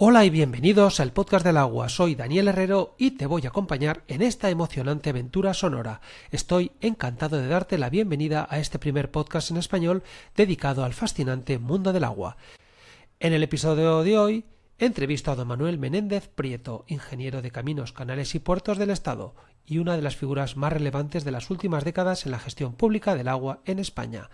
Hola y bienvenidos al Podcast del Agua. Soy Daniel Herrero y te voy a acompañar en esta emocionante aventura sonora. Estoy encantado de darte la bienvenida a este primer podcast en español dedicado al fascinante mundo del agua. En el episodio de hoy entrevisto a don Manuel Menéndez Prieto, ingeniero de Caminos, Canales y Puertos del Estado y una de las figuras más relevantes de las últimas décadas en la gestión pública del agua en España.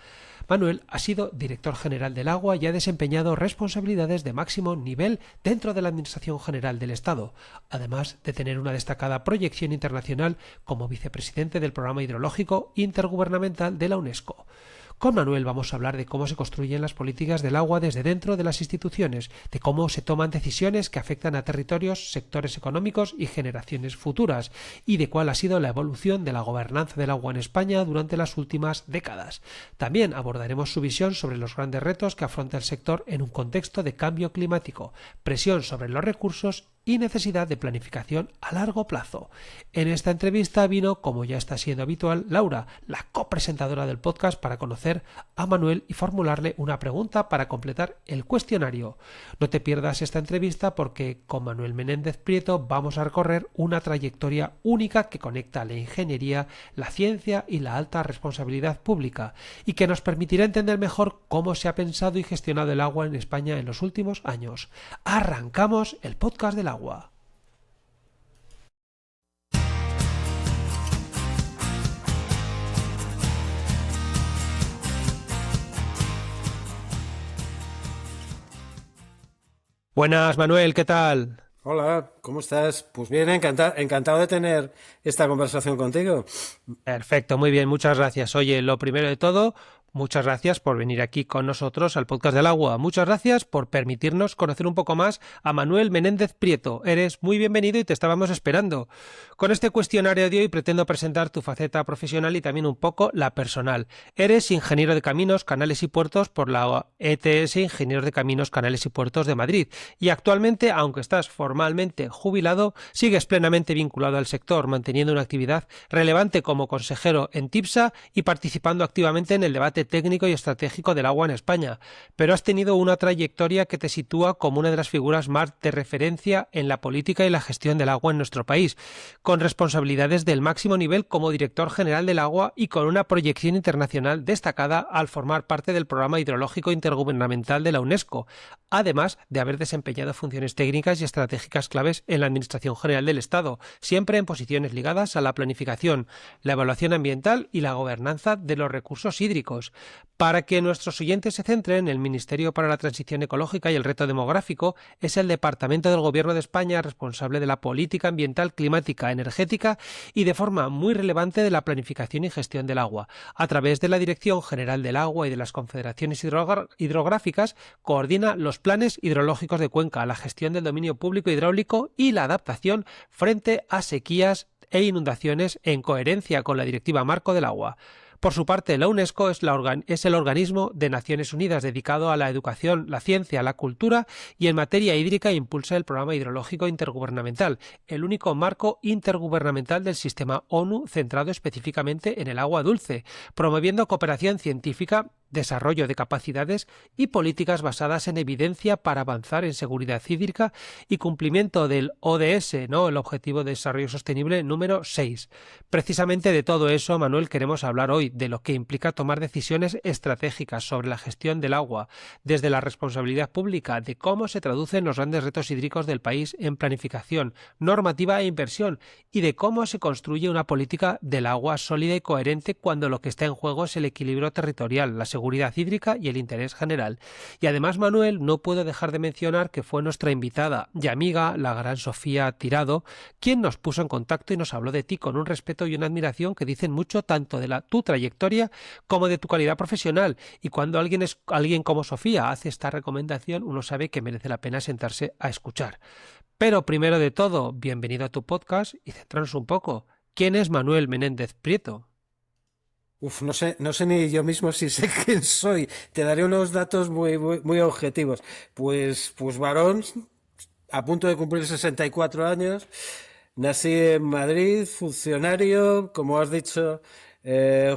Manuel ha sido director general del agua y ha desempeñado responsabilidades de máximo nivel dentro de la Administración General del Estado, además de tener una destacada proyección internacional como vicepresidente del Programa Hidrológico Intergubernamental de la UNESCO. Con Manuel vamos a hablar de cómo se construyen las políticas del agua desde dentro de las instituciones, de cómo se toman decisiones que afectan a territorios, sectores económicos y generaciones futuras, y de cuál ha sido la evolución de la gobernanza del agua en España durante las últimas décadas. También abordaremos su visión sobre los grandes retos que afronta el sector en un contexto de cambio climático, presión sobre los recursos y necesidad de planificación a largo plazo. En esta entrevista vino, como ya está siendo habitual, Laura, la copresentadora del podcast, para conocer a Manuel y formularle una pregunta para completar el cuestionario. No te pierdas esta entrevista porque con Manuel Menéndez Prieto vamos a recorrer una trayectoria única que conecta la ingeniería, la ciencia y la alta responsabilidad pública y que nos permitirá entender mejor cómo se ha pensado y gestionado el agua en España en los últimos años. Arrancamos el podcast del agua. Buenas, Manuel, ¿qué tal? Hola, ¿cómo estás? Pues bien, encantado de tener esta conversación contigo. Perfecto, muy bien, muchas gracias. Oye, lo primero de todo, muchas gracias por venir aquí con nosotros al Podcast del Agua. Muchas gracias por permitirnos conocer un poco más a Manuel Menéndez Prieto. Eres muy bienvenido y te estábamos esperando. Con este cuestionario de hoy pretendo presentar tu faceta profesional y también un poco la personal. Eres ingeniero de Caminos, Canales y Puertos por la ETS, Ingenieros de Caminos, Canales y Puertos de Madrid. Y actualmente, aunque estás formalmente jubilado, sigues plenamente vinculado al sector, manteniendo una actividad relevante como consejero en TIPSA y participando activamente en el debate técnico y estratégico del agua en España, pero has tenido una trayectoria que te sitúa como una de las figuras más de referencia en la política y la gestión del agua en nuestro país, con responsabilidades del máximo nivel como director general del agua y con una proyección internacional destacada al formar parte del Programa Hidrológico Intergubernamental de la UNESCO, además de haber desempeñado funciones técnicas y estratégicas claves en la Administración General del Estado, siempre en posiciones ligadas a la planificación, la evaluación ambiental y la gobernanza de los recursos hídricos. Para que nuestros oyentes se centren, el Ministerio para la Transición Ecológica y el Reto Demográfico es el departamento del Gobierno de España responsable de la política ambiental, climática, energética y de forma muy relevante de la planificación y gestión del agua. A través de la Dirección General del Agua y de las Confederaciones Hidrográficas, coordina los planes hidrológicos de cuenca, la gestión del dominio público hidráulico y la adaptación frente a sequías e inundaciones en coherencia con la Directiva Marco del Agua. Por su parte, la UNESCO es el organismo de Naciones Unidas dedicado a la educación, la ciencia, la cultura y en materia hídrica impulsa el Programa Hidrológico Intergubernamental, el único marco intergubernamental del sistema ONU centrado específicamente en el agua dulce, promoviendo cooperación científica, desarrollo de capacidades y políticas basadas en evidencia para avanzar en seguridad hídrica y cumplimiento del ODS, el Objetivo de Desarrollo Sostenible número 6. Precisamente de todo eso, Manuel, queremos hablar hoy, de lo que implica tomar decisiones estratégicas sobre la gestión del agua, desde la responsabilidad pública, de cómo se traducen los grandes retos hídricos del país en planificación, normativa e inversión, y de cómo se construye una política del agua sólida y coherente cuando lo que está en juego es el equilibrio territorial, la seguridad hídrica y el interés general. Y además, Manuel, no puedo dejar de mencionar que fue nuestra invitada y amiga, la gran Sofía Tirado, quien nos puso en contacto y nos habló de ti con un respeto y una admiración que dicen mucho tanto de tu trayectoria como de tu calidad profesional. Y cuando alguien como Sofía hace esta recomendación, uno sabe que merece la pena sentarse a escuchar. Pero primero de todo, bienvenido a tu podcast y centrarnos un poco. ¿Quién es Manuel Menéndez Prieto? No sé ni yo mismo si sé quién soy. Te daré unos datos muy objetivos. Pues varón, a punto de cumplir 64 años. Nací en Madrid, funcionario, como has dicho,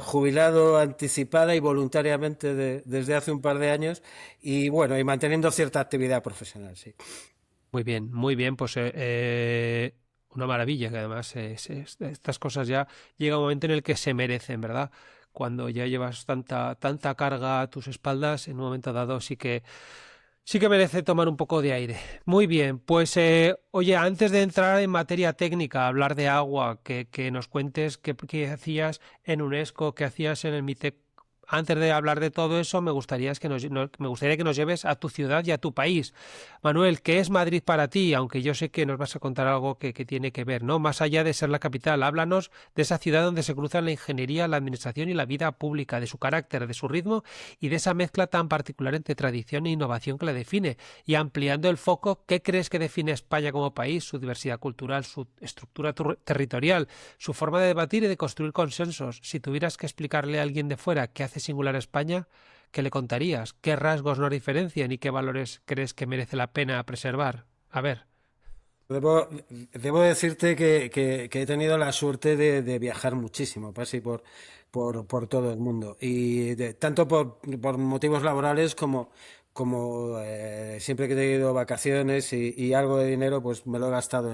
jubilado anticipada y voluntariamente desde hace un par de años y bueno, y manteniendo cierta actividad profesional, sí. muy bien, pues una maravilla, que además estas cosas ya llega un momento en el que se merecen, ¿verdad? Cuando ya llevas tanta carga a tus espaldas, en un momento dado sí que merece tomar un poco de aire. Muy bien, pues oye, antes de entrar en materia técnica, hablar de agua, que nos cuentes qué hacías en UNESCO, qué hacías en el MITEC. Antes de hablar de todo eso, me gustaría, me gustaría que nos lleves a tu ciudad y a tu país. Manuel, ¿qué es Madrid para ti? Aunque yo sé que nos vas a contar algo que tiene que ver, ¿no? Más allá de ser la capital, háblanos de esa ciudad donde se cruzan la ingeniería, la administración y la vida pública, de su carácter, de su ritmo y de esa mezcla tan particular entre tradición e innovación que la define. Y ampliando el foco, ¿qué crees que define España como país? Su diversidad cultural, su estructura territorial, su forma de debatir y de construir consensos. Si tuvieras que explicarle a alguien de fuera qué hace singular a España, ¿qué le contarías? ¿Qué rasgos nos diferencian y qué valores crees que merece la pena preservar? A ver. Debo decirte que he tenido la suerte de viajar muchísimo, casi por todo el mundo. Y tanto por motivos laborales como siempre que he tenido vacaciones y algo de dinero, pues me lo he gastado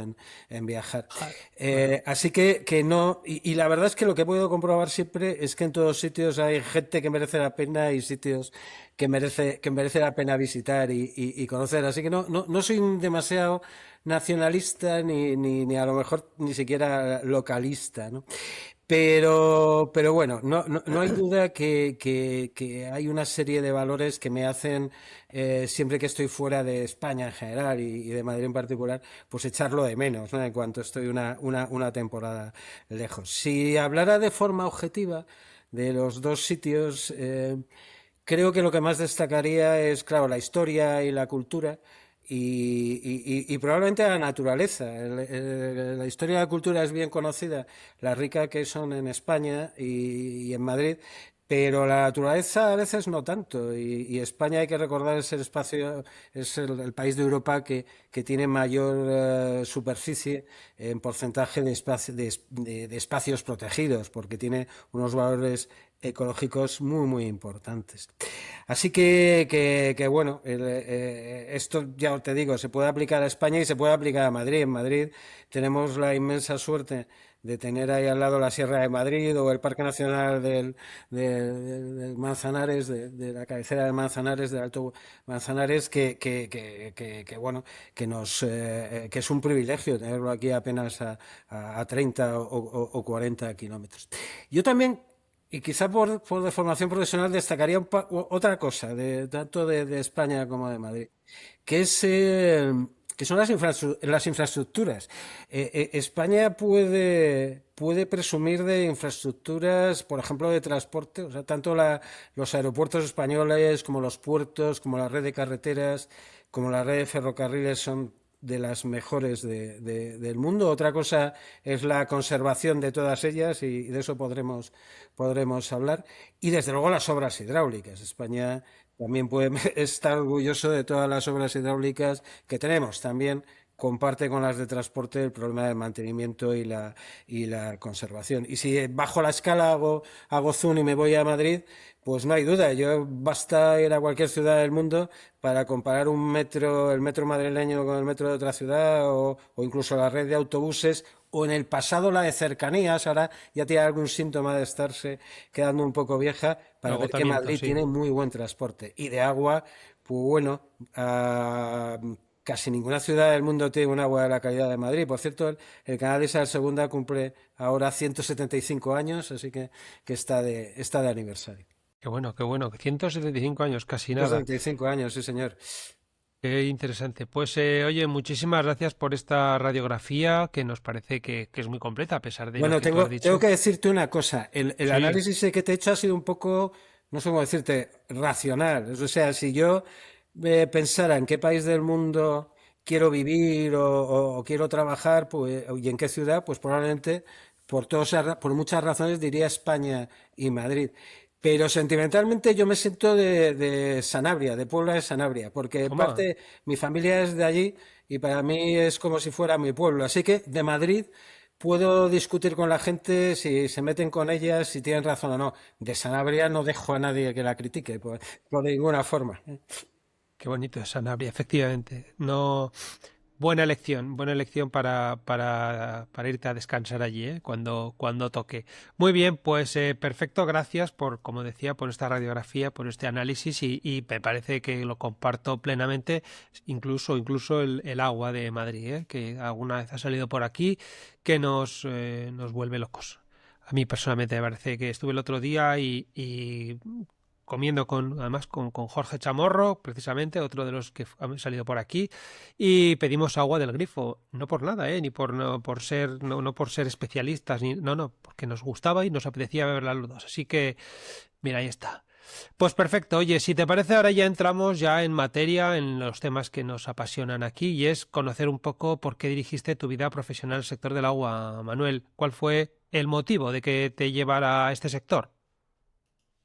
en viajar. Ah, bueno, Así que no, y la verdad es que lo que he podido comprobar siempre es que en todos sitios hay gente que merece la pena y sitios que merece la pena visitar y conocer. Así que no soy un demasiado nacionalista ni a lo mejor ni siquiera localista, ¿no? Pero bueno, no hay duda que hay una serie de valores que me hacen, siempre que estoy fuera de España en general y de Madrid en particular, pues echarlo de menos, ¿no? En cuanto estoy una temporada lejos. Si hablara de forma objetiva de los dos sitios, creo que lo que más destacaría es, claro, la historia y la cultura. Y probablemente la naturaleza. La historia y la cultura es bien conocida, la rica que son en España y en Madrid, pero la naturaleza a veces no tanto. Y España, hay que recordar, es el espacio, es el país de Europa que tiene mayor superficie en porcentaje de espacios protegidos, porque tiene unos valores ecológicos muy importantes. Así que bueno, esto ya te digo, se puede aplicar a España y se puede aplicar a Madrid. En Madrid tenemos la inmensa suerte de tener ahí al lado la Sierra de Madrid o el Parque Nacional del Manzanares, de la cabecera del Manzanares, del Alto Manzanares, bueno, que es un privilegio tenerlo aquí apenas a 30 o 40 kilómetros. Yo también, y quizá por deformación profesional, destacaría otra cosa, tanto de España como de Madrid, que es que son las infraestructuras. España puede presumir de infraestructuras, por ejemplo, de transporte, o sea, tanto los aeropuertos españoles como los puertos, como la red de carreteras, como la red de ferrocarriles son de las mejores del mundo. Otra cosa es la conservación de todas ellas y de eso podremos hablar. Y desde luego las obras hidráulicas. España también puede estar orgulloso de todas las obras hidráulicas que tenemos. También comparte con las de transporte el problema del mantenimiento y la conservación. Y si bajo la escala hago zoom y me voy a Madrid, pues no hay duda. Basta ir a cualquier ciudad del mundo para comparar el metro madrileño con el metro de otra ciudad o incluso la red de autobuses o en el pasado la de cercanías, ahora ya tiene algún síntoma de estarse quedando un poco vieja, para ver que agotamiento, Madrid sí. tiene muy buen transporte. Y de agua, pues bueno, casi ninguna ciudad del mundo tiene un agua de la calidad de Madrid. Por cierto, el canal de Isabel II cumple ahora 175 años, así que está de aniversario. Qué bueno, 175 años, casi nada. 175 años, sí señor. Qué interesante. Pues oye, muchísimas gracias por esta radiografía que nos parece que es muy completa, a pesar de lo Bueno, que tú has tengo dicho. que decirte una cosa. El Sí, análisis que te he hecho ha sido un poco, no sé cómo decirte, racional. O sea, si yo pensara en qué país del mundo quiero vivir o quiero trabajar, pues, y en qué ciudad, pues probablemente por muchas razones diría España y Madrid. Pero sentimentalmente yo me siento de Sanabria, de Puebla de Sanabria, porque en toma. parte mi familia es de allí y para mí es como si fuera mi pueblo. Así que de Madrid puedo discutir con la gente si se meten con ellas, si tienen razón o no. De Sanabria no dejo a nadie que la critique, por ninguna forma. Qué bonito es Sanabria, efectivamente. No. buena elección para irte a descansar allí, ¿eh? Cuando toque. Muy bien, pues perfecto, gracias por, como decía, por esta radiografía, por este análisis y me parece que lo comparto plenamente, incluso el agua de Madrid, ¿eh? Que alguna vez ha salido por aquí, que nos vuelve locos. A mí personalmente me parece que estuve el otro día y comiendo además con Jorge Chamorro, precisamente, otro de los que han salido por aquí, y pedimos agua del grifo, no por nada, ni por no por ser, no por ser especialistas, no, porque nos gustaba y nos apetecía beberla los dos. Así que, mira, ahí está. Pues perfecto, oye, si te parece, ahora ya entramos ya en materia, en los temas que nos apasionan aquí, y es conocer un poco por qué dirigiste tu vida profesional al sector del agua, Manuel. ¿Cuál fue el motivo de que te llevara a este sector?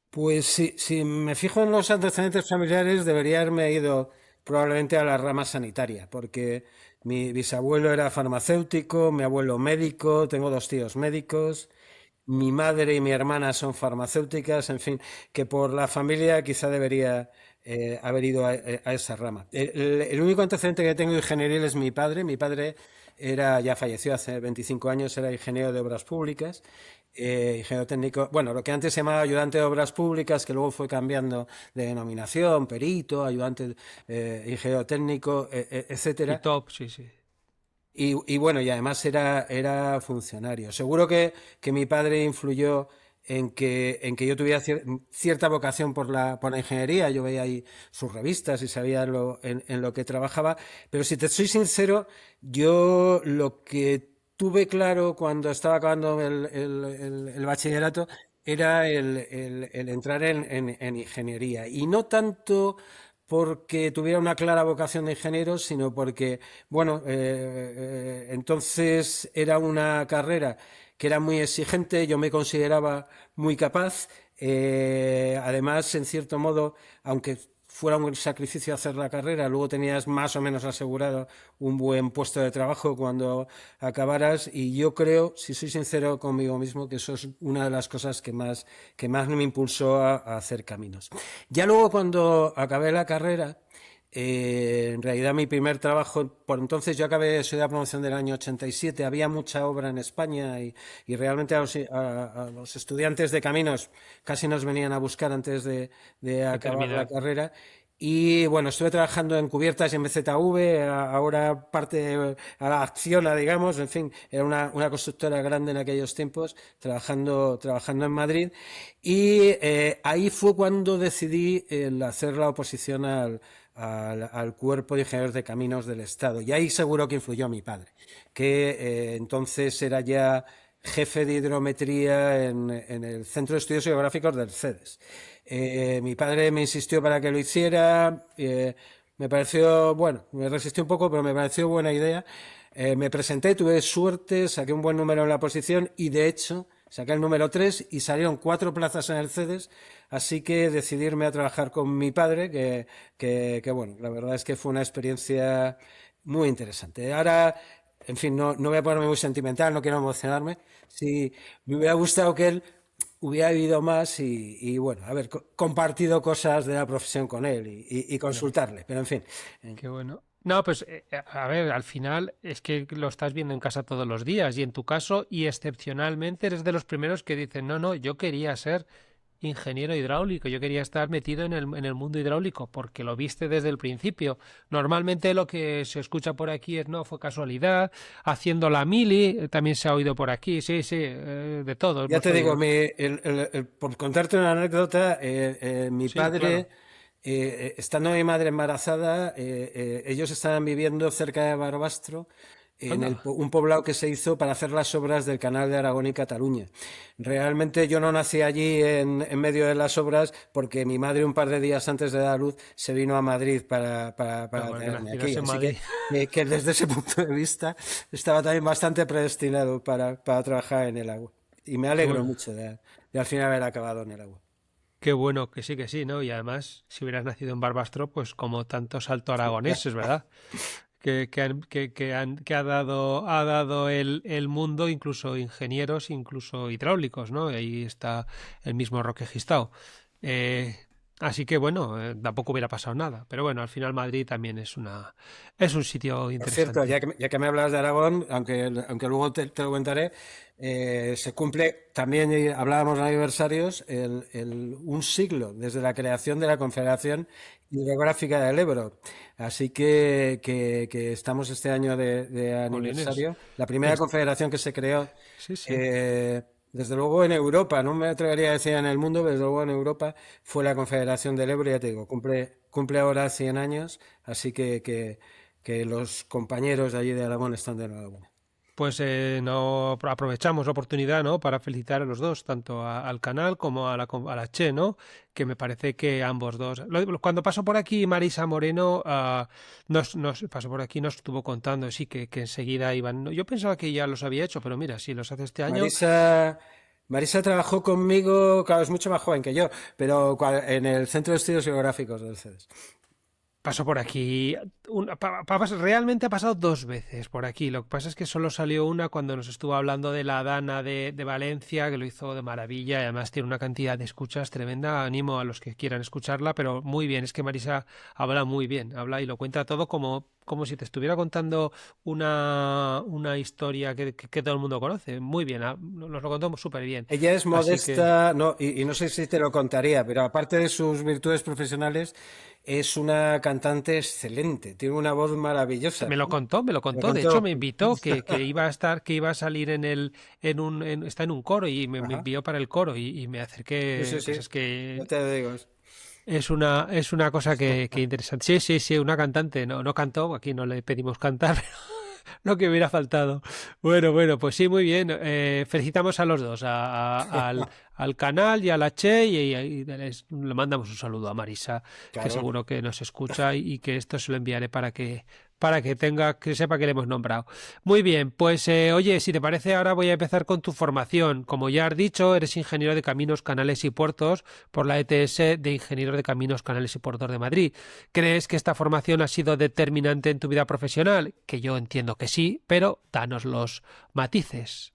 Pues si me fijo en los antecedentes familiares, debería haberme ido probablemente a la rama sanitaria, porque mi bisabuelo era farmacéutico, mi abuelo médico, tengo dos tíos médicos, mi madre y mi hermana son farmacéuticas, en fin, que por la familia quizá debería haber ido a esa rama. El único antecedente que tengo ingenieril es mi padre. Mi padre ya falleció hace 25 años, era ingeniero de obras públicas, ingeniero técnico, bueno, lo que antes se llamaba ayudante de obras públicas, que luego fue cambiando de denominación, perito, ayudante, ingeniero técnico, Y etcétera. top, sí, sí. Y bueno, y además era funcionario. Seguro que mi padre influyó en que yo tuviera cierta vocación por la ingeniería. Yo veía ahí sus revistas y sabía en lo que trabajaba. Pero si te soy sincero, yo lo que tuve claro cuando estaba acabando el bachillerato era el entrar en ingeniería. Y no tanto porque tuviera una clara vocación de ingeniero, sino porque, bueno, entonces era una carrera que era muy exigente, yo me consideraba muy capaz, además, en cierto modo, aunque fuera un sacrificio hacer la carrera, luego tenías más o menos asegurado un buen puesto de trabajo cuando acabaras y yo creo, si soy sincero conmigo mismo, que eso es una de las cosas que más me impulsó a hacer caminos. Ya luego cuando acabé la carrera, en realidad mi primer trabajo, por entonces yo soy de la promoción del año 87, había mucha obra en España y realmente a los estudiantes de caminos casi nos venían a buscar antes de De acabar la terminar. carrera. Y bueno, estuve trabajando en cubiertas y en BZV, ahora parte a la Acciona, digamos, en fin, era una constructora grande en aquellos tiempos, trabajando en Madrid. Y ahí fue cuando decidí el hacer la oposición al Cuerpo de Ingenieros de Caminos del Estado. Y ahí seguro que influyó mi padre, que entonces era ya jefe de hidrometría en el Centro de Estudios Geográficos del CEDES. Mi padre me insistió para que lo hiciera. Me pareció, bueno, me resistí un poco, pero me pareció buena idea. Me presenté, tuve suerte, saqué un buen número en la posición y de hecho saqué el número 3 y salieron 4 plazas en el CEDES, así que decidirme a trabajar con mi padre, que bueno, la verdad es que fue una experiencia muy interesante. Ahora, en fin, no voy a ponerme muy sentimental, no quiero emocionarme. Sí, me hubiera gustado que él hubiera vivido más y bueno, haber compartido cosas de la profesión con él y Bueno, consultarle, pero en fin. qué bueno. No, pues a ver, al final es que lo estás viendo en casa todos los días y en tu caso, y excepcionalmente eres de los primeros que dicen, no, yo quería ser ingeniero hidráulico, yo quería estar metido en el mundo hidráulico porque lo viste desde el principio. Normalmente lo que se escucha por aquí es, no, fue casualidad, haciendo la mili, también se ha oído por aquí, sí, sí, de todo Ya hemos te digo, oído. por contarte una anécdota, mi Sí, claro. padre, estando mi madre embarazada, ellos estaban viviendo cerca de Barbastro, Anda. un poblado que se hizo para hacer las obras del Canal de Aragón y Cataluña. Realmente yo no nací allí en medio de las obras porque mi madre un par de días antes de dar luz se vino a Madrid Ah, para para que tenerme nacieras aquí. en Así que, Madrid. que desde ese punto de vista estaba también bastante predestinado para trabajar en el agua. Y me Qué alegro bueno. mucho de al fin haber acabado en el agua. Qué bueno, que sí, ¿no? Y además, si hubieras nacido en Barbastro, pues como tantos alto aragoneses, ¿verdad? Que ha dado el mundo, incluso ingenieros, incluso hidráulicos, ¿no? Y ahí está el mismo Roque Gistao. Así que bueno, tampoco hubiera pasado nada. Pero bueno, al final Madrid también es un sitio Por cierto, interesante. ya que me hablas de Aragón, aunque luego te lo comentaré, se cumple también, y hablábamos de aniversarios, un siglo desde la creación de la Confederación Hidrográfica del Ebro. Así que estamos este año de Jolines. aniversario. La primera Es- confederación que se creó, sí, sí. eh, desde luego en Europa, no me atrevería a decir en el mundo, pero desde luego en Europa fue la Confederación del Ebro, ya te digo, cumple ahora 100 años, así que los compañeros de allí de Aragón están de enhorabuena. Pues no aprovechamos la oportunidad, ¿no? Para felicitar a los dos, tanto al canal como a la Che, ¿no? Que me parece que ambos dos. Cuando pasó por aquí Marisa Moreno, nos pasó por aquí, nos estuvo contando, sí, que enseguida iban. Yo pensaba que ya los había hecho, pero mira, si los hace este año. Marisa trabajó conmigo, claro, es mucho más joven que yo, pero en el Centro de Estudios Geográficos del CEDES. Pasó por aquí. Realmente ha pasado dos veces por aquí. Lo que pasa es que solo salió una cuando nos estuvo hablando de la Dana de Valencia, que lo hizo de maravilla y además tiene una cantidad de escuchas tremenda. Animo a los que quieran escucharla, pero muy bien. Es que Marisa habla muy bien, habla y lo cuenta todo como si te estuviera contando una historia que todo el mundo conoce. Muy bien, nos lo contó súper bien. Ella es Así que modesta, no, y no sé si te lo contaría, pero aparte de sus virtudes profesionales, es una cantante excelente, tiene una voz maravillosa. me lo contó, me lo Me lo contó. De hecho, contó. me invitó que iba a estar, que iba a salir está en un coro y me Ajá. envió para el coro y me Sí, sí, acerqué, pues sí. es Ya que te digo. es una cosa que interesante. Sí, sí, sí, una cantante. No, no cantó, aquí no le pedimos cantar, lo que hubiera faltado. Bueno, pues sí, muy bien. Felicitamos a los dos, al canal y a la Che, y le mandamos un saludo a Marisa, que Claro. seguro que nos escucha y que esto se lo enviaré que sepa que le hemos nombrado. Muy bien, pues oye, si te parece, ahora voy a empezar con tu formación. Como ya has dicho, eres ingeniero de caminos, canales y puertos por la ETS de Ingeniero de Caminos, Canales y Puertos de Madrid. ¿Crees que esta formación ha sido determinante en tu vida profesional? Que yo entiendo que sí, pero danos los matices.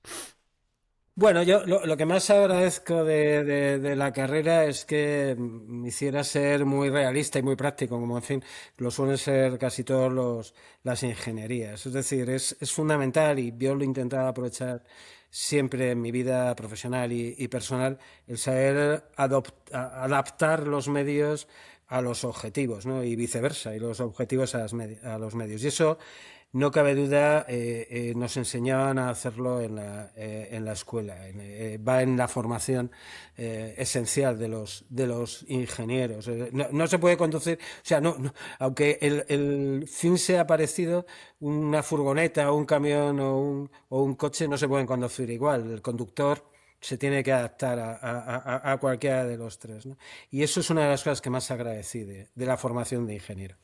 Bueno, yo lo que más agradezco de la carrera es que me hiciera ser muy realista y muy práctico, como en fin lo suelen ser casi todos las ingenierías. Es decir, es fundamental y yo lo intentaba aprovechar siempre en mi vida profesional y personal, el saber adaptar los medios a los objetivos, ¿no? Y viceversa, y los objetivos a los medios. Y eso no cabe duda, nos enseñaban a hacerlo en la escuela. Va en la formación esencial de los ingenieros. No se puede conducir, o sea, aunque el fin sea parecido, una furgoneta o un camión o un coche no se pueden conducir igual. El conductor se tiene que adaptar a cualquiera de los tres, ¿no? Y eso es una de las cosas que más agradecí de la formación de ingeniero.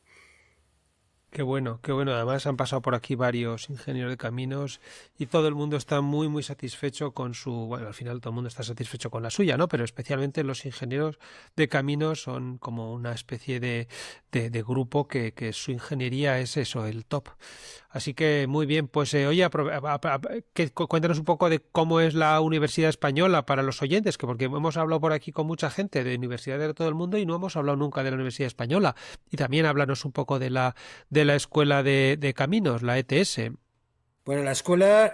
Qué bueno, qué bueno. Además han pasado por aquí varios ingenieros de caminos y todo el mundo está muy, muy satisfecho con bueno, al final todo el mundo está satisfecho con la suya, ¿no? Pero especialmente los ingenieros de caminos son como una especie de grupo que su ingeniería es eso, el top. Así que muy bien, pues oye, cuéntanos un poco de cómo es la Universidad Española para los oyentes, que porque hemos hablado por aquí con mucha gente de universidades de todo el mundo y no hemos hablado nunca de la Universidad Española. Y también háblanos un poco de la Escuela de Caminos, la ETS. Bueno, la escuela,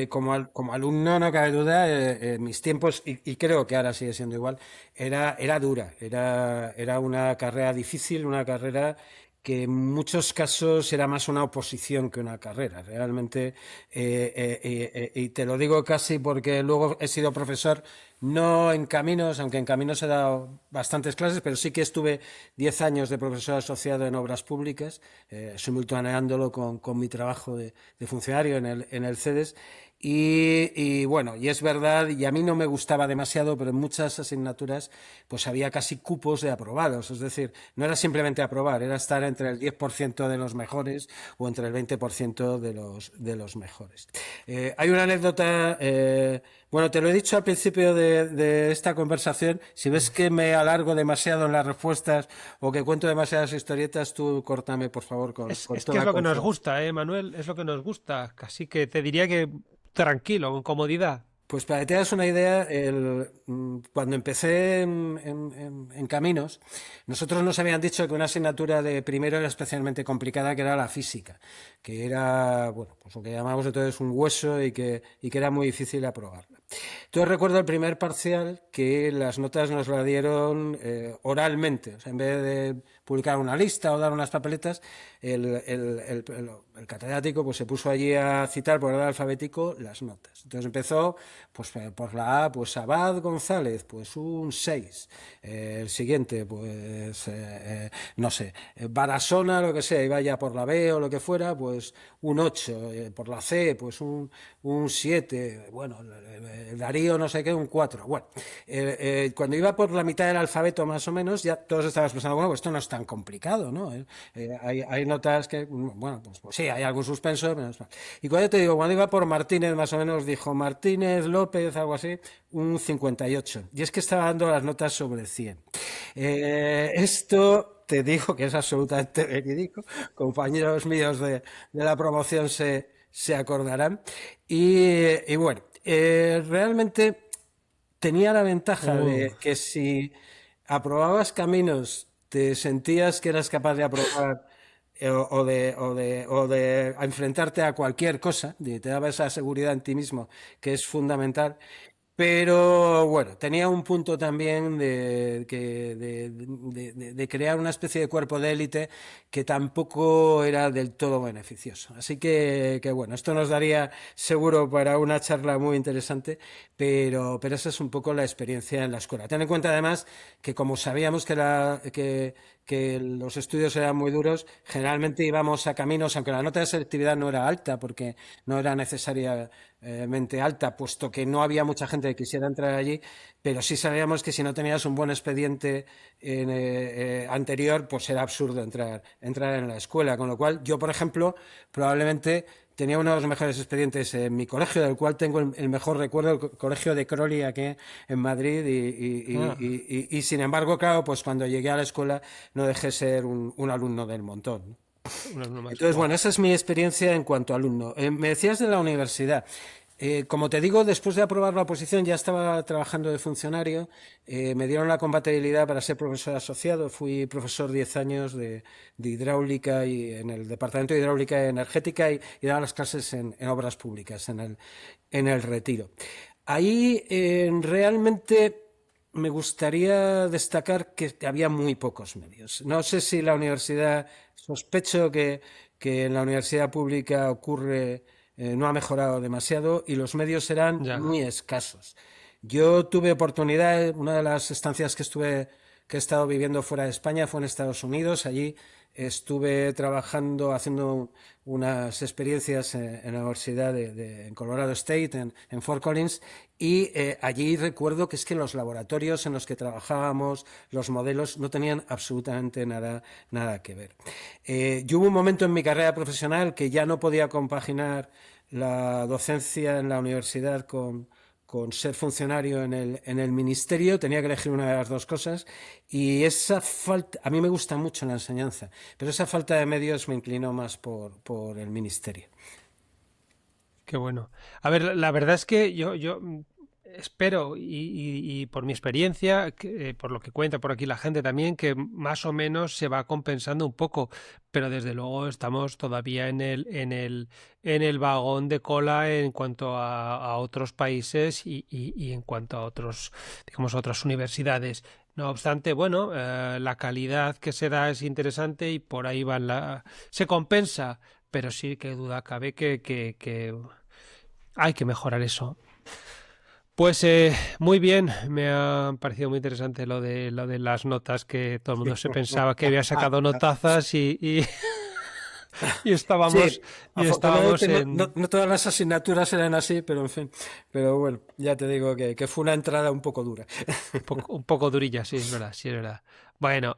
como alumno, no cabe duda, en mis tiempos, y creo que ahora sigue siendo igual, era dura, era una carrera difícil, una carrera que en muchos casos era más una oposición que una carrera. Realmente, y te lo digo casi porque luego he sido profesor, no en caminos, aunque en caminos he dado bastantes clases, pero sí que estuve 10 años de profesor asociado en obras públicas, simultaneándolo con mi trabajo de funcionario en el CEDES. Y bueno, y es verdad, y a mí no me gustaba demasiado, pero en muchas asignaturas pues había casi cupos de aprobados, es decir, no era simplemente aprobar, era estar entre el 10% de los mejores o entre el 20% de los mejores. Hay una anécdota, bueno, te lo he dicho al principio de esta conversación, si ves que me alargo demasiado en las respuestas o que cuento demasiadas historietas, tú córtame por favor Es, con es que es toda lo que nos confianza. gusta, Manuel, es lo que nos gusta. Así que te diría que tranquilo, con comodidad. Pues para que te hagas una idea, cuando empecé en Caminos, nosotros nos habían dicho que una asignatura de primero era especialmente complicada, que era la física, que era, bueno, pues lo que llamamos entonces un hueso y que era muy difícil aprobarla. Entonces recuerdo el primer parcial que las notas nos la dieron oralmente, o sea, en vez de publicar una lista o dar unas papeletas, el catedrático pues se puso allí a citar por orden alfabético las notas. Entonces empezó pues por la A, pues Abad González, pues un 6. El siguiente, pues no sé, Barasona, lo que sea, iba ya por la B o lo que fuera, pues un 8. Por la C, pues un 7. Bueno, el Darío no sé qué, un 4. Bueno, cuando iba por la mitad del alfabeto más o menos, ya todos estábamos pensando, bueno, pues esto no es tan complicado, ¿no? Hay notas que, bueno, pues sí, hay algún suspenso. Y cuando te digo, cuando iba por Martínez, más o menos dijo Martínez, López, algo así, un 58. Y es que estaba dando las notas sobre 100. Esto te digo que es absolutamente verídico. Compañeros míos de la promoción se acordarán. Y bueno, realmente tenía la ventaja Uh, de que si aprobabas caminos, te sentías que eras capaz de aprobar o de enfrentarte a cualquier cosa, y te daba esa seguridad en ti mismo que es fundamental. Pero bueno, tenía un punto también de crear una especie de cuerpo de élite que tampoco era del todo beneficioso. Así que bueno, esto nos daría seguro para una charla muy interesante, pero esa es un poco la experiencia en la escuela. Ten en cuenta además que como sabíamos que los estudios eran muy duros, generalmente íbamos a caminos, aunque la nota de selectividad no era alta, porque no era necesariamente alta, puesto que no había mucha gente que quisiera entrar allí, pero sí sabíamos que si no tenías un buen expediente anterior, pues era absurdo entrar en la escuela. Con lo cual, yo, por ejemplo, probablemente tenía uno de los mejores expedientes en mi colegio, del cual tengo el mejor recuerdo, el colegio de Crowley aquí en Madrid, ah, y sin embargo, claro, pues cuando llegué a la escuela no dejé ser un alumno del montón, ¿no? un alumno más. Entonces, Buah. bueno, esa es mi experiencia en cuanto a alumno. Me decías de la universidad. Como te digo, después de aprobar la oposición ya estaba trabajando de funcionario. Me dieron la compatibilidad para ser profesor asociado. Fui profesor 10 años de hidráulica y en el departamento de hidráulica energética y daba las clases en obras públicas en el Retiro. Ahí realmente me gustaría destacar que había muy pocos medios. No sé si la universidad, sospecho que en la universidad pública ocurre, no ha mejorado demasiado y los medios eran Ya. muy escasos. Yo tuve oportunidad, una de las estancias que he estado viviendo fuera de España fue en Estados Unidos. Allí estuve trabajando, haciendo unas experiencias en la Universidad en Colorado State, en Fort Collins, y allí recuerdo que es que los laboratorios en los que trabajábamos, los modelos, no tenían absolutamente nada que ver. Yo hubo un momento en mi carrera profesional que ya no podía compaginar la docencia en la universidad con ser funcionario en el ministerio, tenía que elegir una de las dos cosas y esa falta, a mí me gusta mucho la enseñanza, pero esa falta de medios me inclinó más por el ministerio. Qué bueno. A ver, la verdad es que yo espero y por mi experiencia, por lo que cuenta por aquí la gente también, que más o menos se va compensando un poco, pero desde luego estamos todavía en el vagón de cola en cuanto a otros países y en cuanto a otros, digamos, a otras universidades. No obstante, bueno, la calidad que se da es interesante y por ahí se compensa, pero sí que duda cabe que hay que mejorar eso. Pues muy bien, me ha parecido muy interesante lo de las notas, que todo el mundo se pensaba que había sacado notazas y Sí, estábamos y estábamos afortunadamente no, no- en no todas las asignaturas eran así, pero en fin, pero bueno, ya te digo que fue una entrada un poco dura. un poco durilla, sí, es verdad, sí, es verdad. Bueno,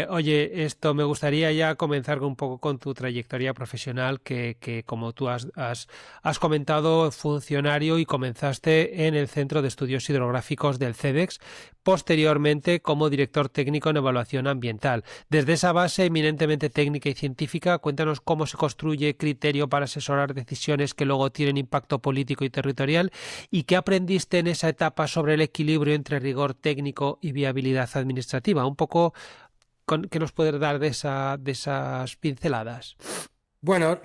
oye, esto me gustaría ya comenzar un poco con tu trayectoria profesional, que como tú has comentado, funcionario y comenzaste en el Centro de Estudios Hidrográficos del CEDEX, posteriormente como director técnico en evaluación ambiental. Desde esa base eminentemente técnica y científica, cuéntanos cómo se construye criterio para asesorar decisiones que luego tienen impacto político y territorial y qué aprendiste en esa etapa sobre el equilibrio entre rigor técnico y viabilidad administrativa. Un poco ¿qué nos puedes dar de esas pinceladas? Bueno,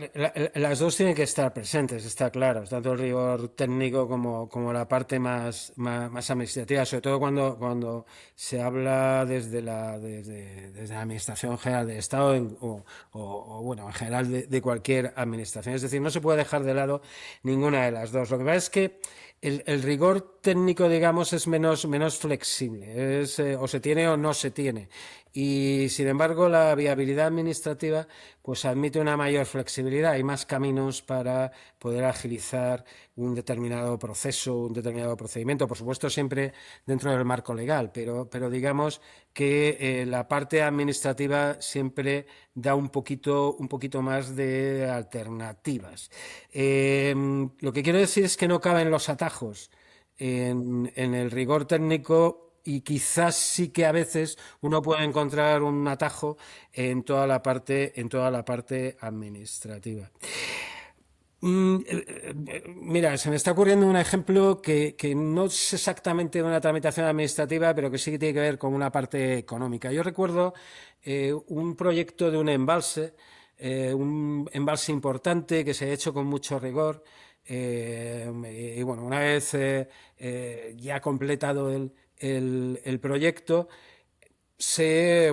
las dos tienen que estar presentes, está claro, tanto el rigor técnico como la parte más administrativa, sobre todo cuando se habla desde la Administración General del Estado bueno, en general de cualquier administración. Es decir, no se puede dejar de lado ninguna de las dos. Lo que pasa es que el rigor técnico, digamos, es menos flexible, o se tiene o no se tiene. Y sin embargo, la viabilidad administrativa pues admite una mayor flexibilidad. Hay más caminos para poder agilizar un determinado proceso, un determinado procedimiento. Por supuesto, siempre dentro del marco legal, pero digamos que la parte administrativa siempre da un poquito más de alternativas. Lo que quiero decir es que no caben los atajos en el rigor técnico y quizás sí que a veces uno puede encontrar un atajo en toda la parte administrativa. Mira, se me está ocurriendo un ejemplo que no es exactamente una tramitación administrativa, pero que sí que tiene que ver con una parte económica. Yo recuerdo un proyecto de un embalse importante que se ha hecho con mucho rigor. Y bueno, una vez ya completado el proyecto, se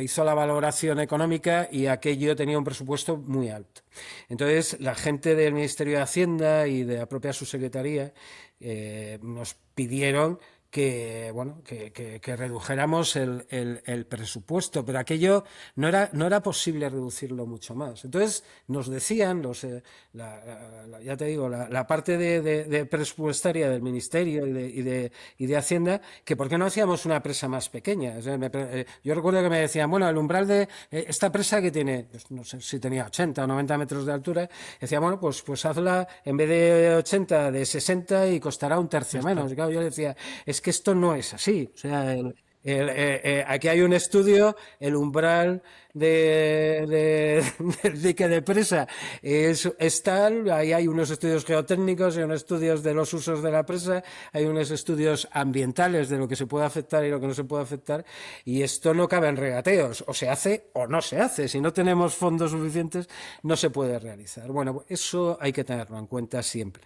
hizo la valoración económica y aquello tenía un presupuesto muy alto. Entonces, la gente del Ministerio de Hacienda y de la propia subsecretaría nos pidieron que redujéramos el presupuesto, pero aquello no era posible reducirlo mucho más. Entonces nos decían, ya te digo, la parte de presupuestaria del Ministerio y de Hacienda, que por qué no hacíamos una presa más pequeña. O sea, yo recuerdo que me decían, bueno, el umbral de esta presa que tiene, pues, no sé si tenía 80 o 90 metros de altura, decía, bueno, pues hazla en vez de 80, de 60 y costará un tercio Esto. menos. Y claro, yo le decía, es que esto no es así. O sea, aquí hay un estudio, el umbral del dique de presa es tal, ahí hay unos estudios geotécnicos, hay unos estudios de los usos de la presa, hay unos estudios ambientales de lo que se puede afectar y lo que no se puede afectar, y esto no cabe en regateos, o se hace o no se hace. Si no tenemos fondos suficientes, no se puede realizar. Bueno, eso hay que tenerlo en cuenta siempre.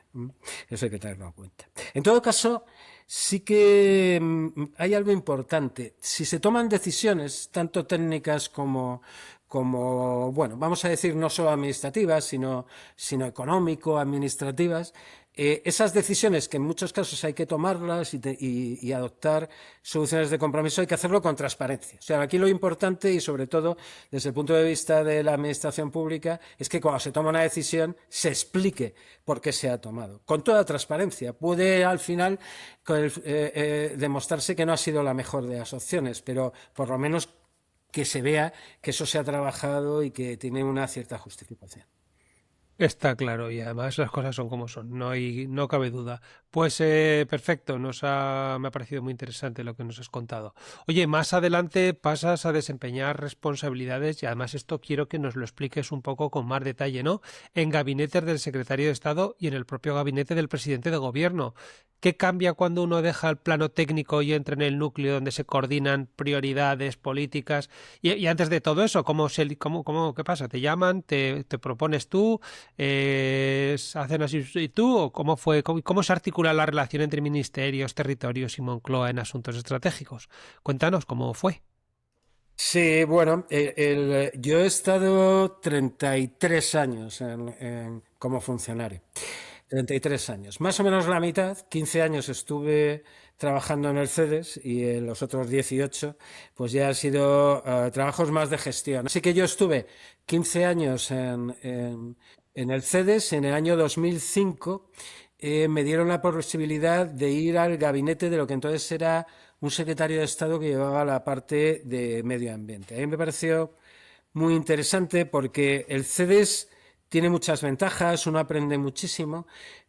Eso hay que tenerlo en cuenta. En todo caso, sí que hay algo importante. Si se toman decisiones, tanto técnicas bueno, vamos a decir no solo administrativas, sino económico-administrativas, esas decisiones que en muchos casos hay que tomarlas y adoptar soluciones de compromiso, hay que hacerlo con transparencia. O sea, aquí lo importante y sobre todo desde el punto de vista de la administración pública es que cuando se toma una decisión se explique por qué se ha tomado. Con toda transparencia. Puede al final demostrarse que no ha sido la mejor de las opciones, pero por lo menos que se vea que eso se ha trabajado y que tiene una cierta justificación. Está claro, y además las cosas son como son, no cabe duda. Pues perfecto, me ha parecido muy interesante lo que nos has contado. Oye, más adelante pasas a desempeñar responsabilidades y además esto quiero que nos lo expliques un poco con más detalle, ¿no? En gabinetes del secretario de Estado y en el propio gabinete del presidente de gobierno. ¿Qué cambia cuando uno deja el plano técnico y entra en el núcleo donde se coordinan prioridades políticas? Y antes de todo eso, ¿qué pasa? ¿Te llaman? ¿Te propones tú? ¿Hacen así y tú? ¿O cómo se articula la relación entre ministerios, territorios y Moncloa en asuntos estratégicos? Cuéntanos cómo fue. Sí, bueno, yo he estado 33 años como funcionario. 33 años. Más o menos la mitad, 15 años estuve trabajando en el CEDES y en los otros 18 pues ya han sido trabajos más de gestión. Así que yo estuve 15 años en el CEDES. En el año 2005 me dieron la posibilidad de ir al gabinete de lo que entonces era un secretario de Estado que llevaba la parte de medio ambiente. A mí me pareció muy interesante porque el CEDES tiene muchas ventajas, uno aprende muchísimo,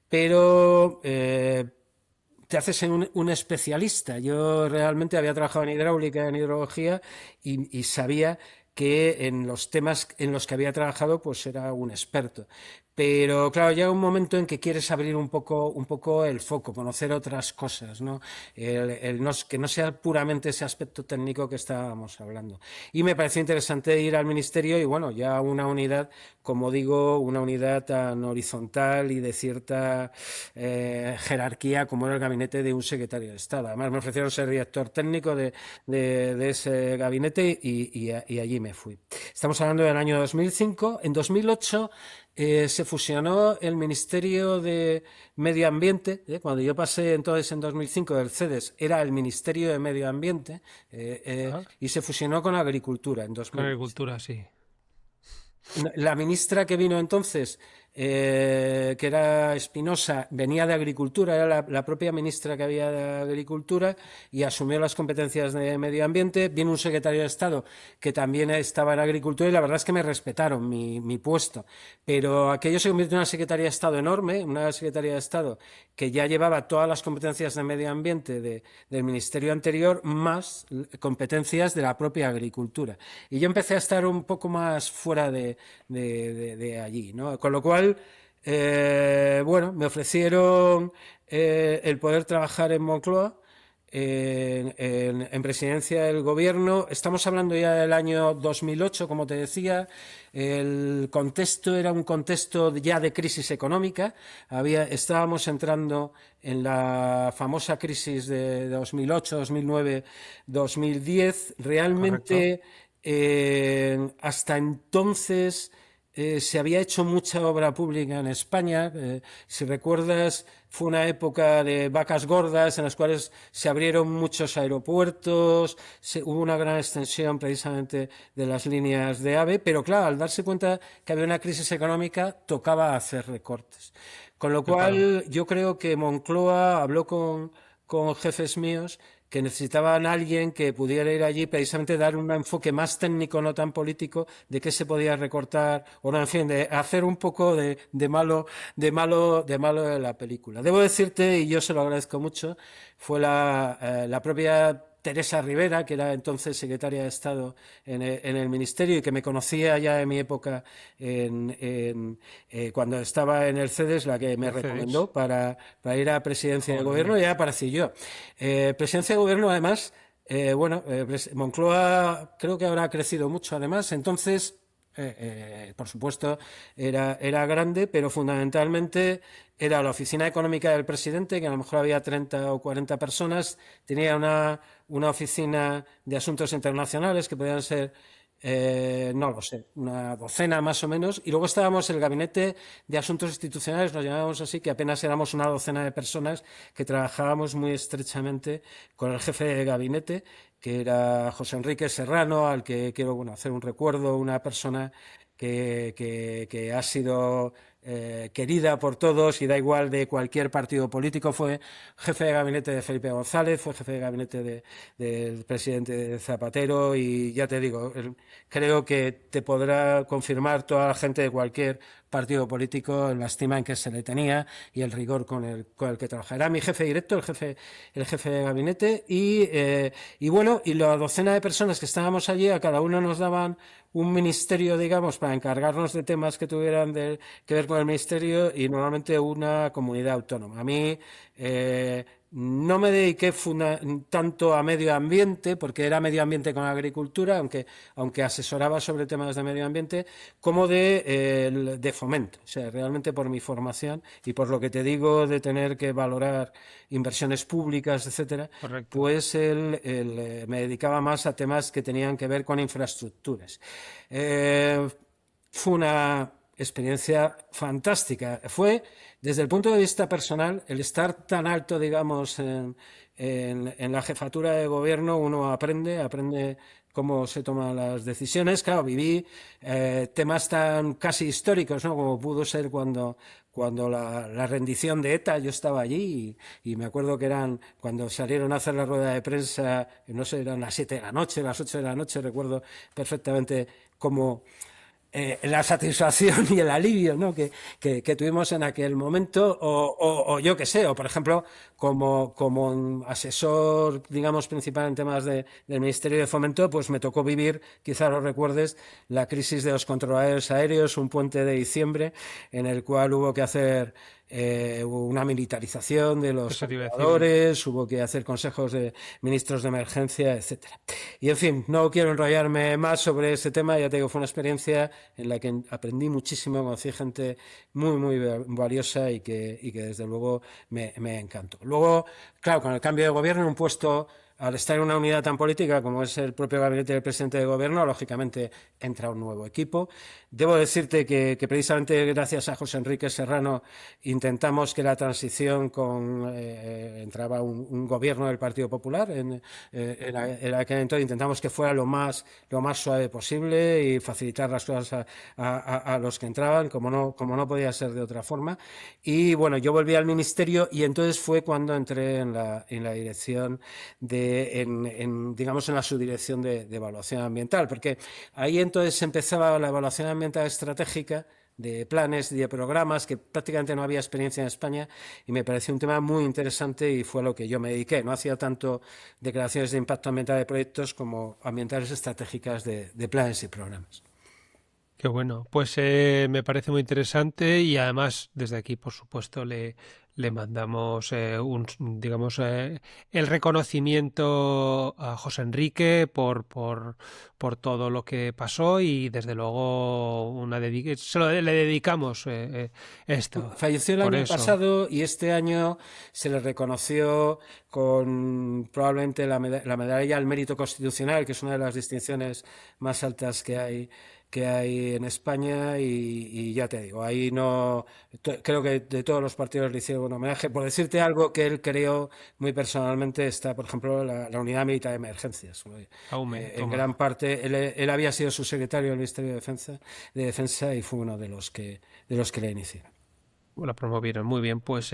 pero te haces un especialista. Yo realmente había trabajado en hidráulica, en hidrología, y sabía que en los temas en los que había trabajado, pues era un experto. Pero claro, llega un momento en que quieres abrir un poco el foco, conocer otras cosas, ¿no? Que no sea puramente ese aspecto técnico que estábamos hablando. Y me pareció interesante ir al ministerio y bueno, ya una unidad, como digo, una unidad tan horizontal y de cierta jerarquía como era el gabinete de un secretario de Estado. Además me ofrecieron ser director técnico de ese gabinete y allí me fui. Estamos hablando del año 2005. En 2008 se fusionó el Ministerio de Medio Ambiente. Cuando yo pasé entonces en 2005 del CEDES, era el Ministerio de Medio Ambiente, Ajá. y se fusionó con Agricultura en Con 2008. agricultura, sí. La ministra que vino entonces, que era Espinosa, venía de Agricultura, era la propia ministra que había de Agricultura y asumió las competencias de Medio Ambiente. Vino un secretario de Estado que también estaba en Agricultura y la verdad es que me respetaron mi puesto. Pero aquello se convirtió en una Secretaría de Estado enorme, una Secretaría de Estado que ya llevaba todas las competencias de Medio Ambiente del ministerio anterior, más competencias de la propia Agricultura. Y yo empecé a estar un poco más fuera de allí, ¿no? Con lo cual, bueno, me ofrecieron el poder trabajar en Moncloa, en presidencia del gobierno. Estamos hablando ya del año 2008, como te decía. El contexto era un contexto ya de crisis económica. Estábamos entrando en la famosa crisis de 2008, 2009, 2010. Correcto. Realmente, hasta entonces se había hecho mucha obra pública en España. Si recuerdas, fue una época de vacas gordas en las cuales se abrieron muchos aeropuertos, hubo una gran extensión precisamente de las líneas de AVE, pero claro, al darse cuenta que había una crisis económica, tocaba hacer recortes. Con lo Claro. cual, yo creo que Moncloa habló con jefes míos que necesitaban a alguien que pudiera ir allí precisamente dar un enfoque más técnico, no tan político, de qué se podía recortar, o no, en fin, de hacer un poco de malo de la película. Debo decirte, y yo se lo agradezco mucho, fue la propia Teresa Rivera, que era entonces secretaria de Estado en el Ministerio y que me conocía ya en mi época cuando estaba en el CEDES, la que me Mercedes. recomendó para ir a presidencia de Joder. gobierno, y ya aparecí yo. Presidencia de gobierno, además, bueno, Moncloa creo que ahora ha crecido mucho, además, entonces, por supuesto, era grande, pero fundamentalmente era la oficina económica del presidente, que a lo mejor había 30 o 40 personas, tenía una oficina de asuntos internacionales que podían ser, no lo sé, una docena más o menos, y luego estábamos el gabinete de asuntos institucionales, nos llamábamos así, que apenas éramos una docena de personas que trabajábamos muy estrechamente con el jefe de gabinete, que era José Enrique Serrano, al que quiero, bueno, hacer un recuerdo, una persona que ha sido querida por todos y da igual de cualquier partido político. Fue jefe de gabinete de Felipe González, fue jefe de gabinete del presidente Zapatero y ya te digo, creo que te podrá confirmar toda la gente de cualquier partido político en la estima en que se le tenía y el rigor con el que trabajaba. Era mi jefe directo, el jefe de gabinete y bueno, y la docena de personas que estábamos allí, a cada uno nos daban un ministerio, digamos, para encargarnos de temas que tuvieran que ver con el ministerio y normalmente una comunidad autónoma. A mí no me dediqué tanto a medio ambiente, porque era medio ambiente con agricultura, aunque asesoraba sobre temas de medio ambiente, como de fomento. O sea, realmente por mi formación y por lo que te digo de tener que valorar inversiones públicas, etcétera, Correcto. pues me dedicaba más a temas que tenían que ver con infraestructuras. Eh, Fue una experiencia fantástica. Fue, desde el punto de vista personal, el estar tan alto, digamos, en la jefatura de gobierno, uno aprende cómo se toman las decisiones. Claro, viví temas tan casi históricos, ¿no? Como pudo ser cuando la rendición de ETA, yo estaba allí y me acuerdo que eran cuando salieron a hacer la rueda de prensa, no sé, eran las 7 de la noche, las 8 de la noche, recuerdo perfectamente cómo la satisfacción y el alivio, ¿no? que tuvimos en aquel momento, o yo qué sé, o por ejemplo, como asesor, digamos, principal en temas del Ministerio de Fomento, pues me tocó vivir, quizá lo recuerdes, la crisis de los controladores aéreos, un puente de diciembre, en el cual hubo que hacer una militarización de los Eso te iba a decir. controladores, hubo que hacer consejos de ministros de emergencia, etcétera. Y en fin, no quiero enrollarme más sobre ese tema, ya te digo, fue una experiencia en la que aprendí muchísimo, conocí gente muy valiosa y que desde luego me encantó. Luego, claro, con el cambio de gobierno, un puesto, al estar en una unidad tan política como es el propio gabinete del presidente de gobierno, lógicamente entra un nuevo equipo. Debo decirte que precisamente gracias a José Enrique Serrano intentamos que la transición entraba un gobierno del Partido Popular en aquel entonces, intentamos que fuera lo más suave posible y facilitar las cosas a los que entraban, como no podía ser de otra forma. Y bueno, yo volví al ministerio y entonces fue cuando entré en la dirección digamos, en la subdirección de evaluación ambiental, porque ahí entonces empezaba la evaluación ambiental estratégica de planes y de programas, que prácticamente no había experiencia en España, y me pareció un tema muy interesante y fue a lo que yo me dediqué. No hacía tanto declaraciones de impacto ambiental de proyectos como ambientales estratégicas de planes y programas. Qué bueno, pues me parece muy interesante y además desde aquí, por supuesto, le mandamos digamos, el reconocimiento a José Enrique por todo lo que pasó y desde luego le dedicamos esto. Falleció el Por año eso, pasado y este año se le reconoció con probablemente la medalla al mérito constitucional, que es una de las distinciones más altas que hay en España y ya te digo, ahí no, creo que de todos los partidos le hicieron un homenaje. Por decirte algo que él creó muy personalmente, está, por ejemplo, la Unidad Militar de Emergencias. Aume, En toma. gran parte, él había sido subsecretario del Ministerio de Defensa y fue uno de los que le iniciaron. La promovieron muy bien. Pues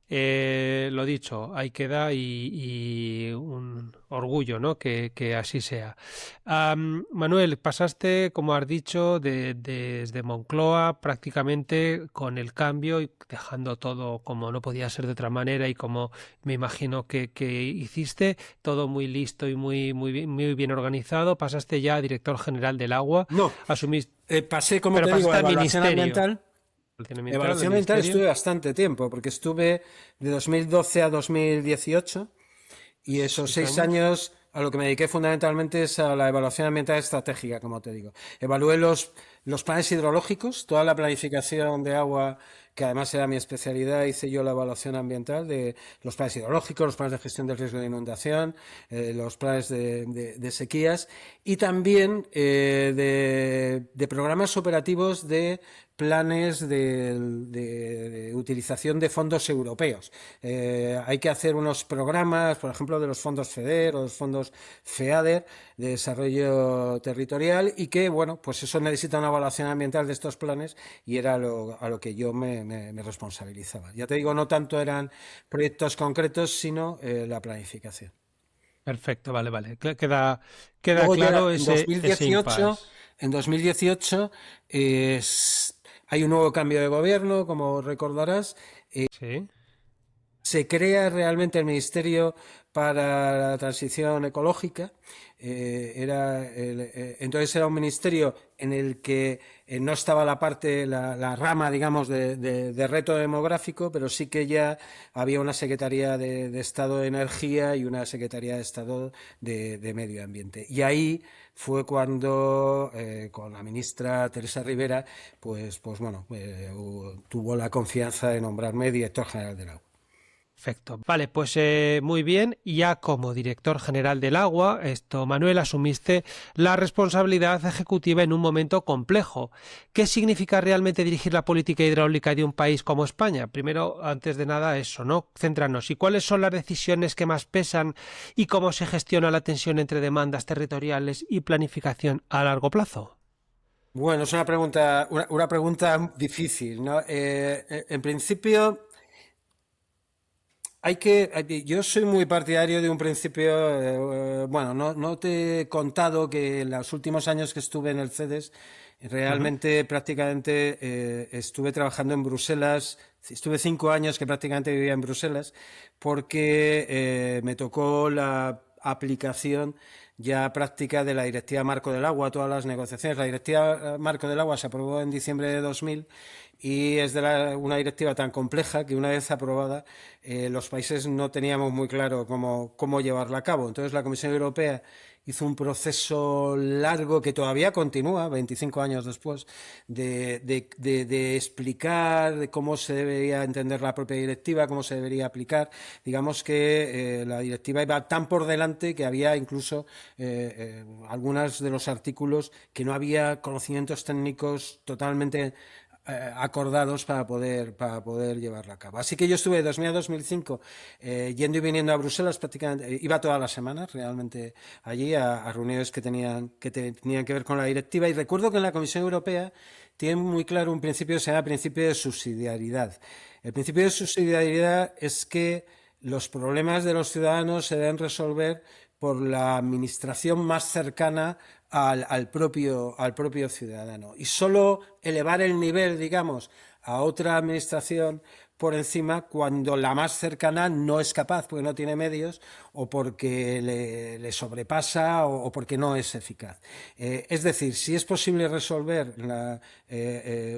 lo dicho, ahí queda y un orgullo, ¿no? Que así sea. Manuel, pasaste, como has dicho, desde Moncloa prácticamente con el cambio y dejando todo como no podía ser de otra manera y como me imagino que hiciste, todo muy listo y muy bien organizado. Pasaste ya a director general del agua, No, asumiste, pasé, como pero te digo, a pasaste al evaluación ministerio. ambiental. Al Evaluación ambiental ministerio. estuve bastante tiempo, porque estuve de 2012 a 2018 y esos 6 seis años. años a lo que me dediqué fundamentalmente es a la evaluación ambiental estratégica, como te digo. Evalué los planes hidrológicos, toda la planificación de agua, que además era mi especialidad, hice yo la evaluación ambiental de los planes hidrológicos, los planes de gestión del riesgo de inundación, los planes de sequías y también de programas operativos de planes de utilización de fondos europeos. Hay que hacer unos programas, por ejemplo, de los fondos FEDER o los fondos FEADER de desarrollo territorial y que, bueno, pues eso necesita una evaluación ambiental de estos planes y era a lo que yo me responsabilizaba. Ya te digo, no tanto eran proyectos concretos, sino la planificación. Perfecto, vale. Queda Luego ya claro en ese 2018, impasse. en 2018 hay un nuevo cambio de gobierno, como recordarás. Sí. Se crea realmente el Ministerio para la Transición Ecológica. Entonces era un ministerio en el que no estaba la rama, digamos, de reto demográfico, pero sí que ya había una Secretaría de Estado de Energía y una Secretaría de Estado de Medio Ambiente. Y ahí fue cuando, con la ministra Teresa Rivera, pues bueno, tuvo la confianza de nombrarme director general del agua. Perfecto. Vale, pues muy bien. Ya como director general del agua, Manuel, asumiste la responsabilidad ejecutiva en un momento complejo. ¿Qué significa realmente dirigir la política hidráulica de un país como España? Primero, antes de nada, eso, ¿no? Centrarnos. ¿Y cuáles son las decisiones que más pesan y cómo se gestiona la tensión entre demandas territoriales y planificación a largo plazo? Bueno, es una pregunta difícil, ¿no? En principio, yo soy muy partidario de un principio, bueno, no te he contado que en los últimos años que estuve en el CEDES, Ujú. realmente prácticamente estuve trabajando en Bruselas, estuve 5 años que prácticamente vivía en Bruselas, porque me tocó la aplicación ya práctica de la Directiva Marco del Agua, todas las negociaciones. La Directiva Marco del Agua se aprobó en diciembre de 2000 y es una directiva tan compleja que una vez aprobada los países no teníamos muy claro cómo llevarla a cabo. Entonces la Comisión Europea hizo un proceso largo que todavía continúa, 25 años después, de explicar de cómo se debería entender la propia directiva, cómo se debería aplicar. Digamos que la directiva iba tan por delante que había incluso algunos de los artículos que no había conocimientos técnicos totalmente acordados para poder llevarla a cabo. Así que yo estuve de 2000 a 2005 yendo y viniendo a Bruselas prácticamente, iba todas las semanas realmente allí a reuniones que tenían que ver con la directiva y recuerdo que en la Comisión Europea tiene muy claro un principio que se llama principio de subsidiariedad. El principio de subsidiariedad es que los problemas de los ciudadanos se deben resolver por la administración más cercana al propio ciudadano. Y solo elevar el nivel, digamos, a otra administración por encima cuando la más cercana no es capaz, porque no tiene medios, o porque le sobrepasa, o porque no es eficaz. Es decir, si es posible resolver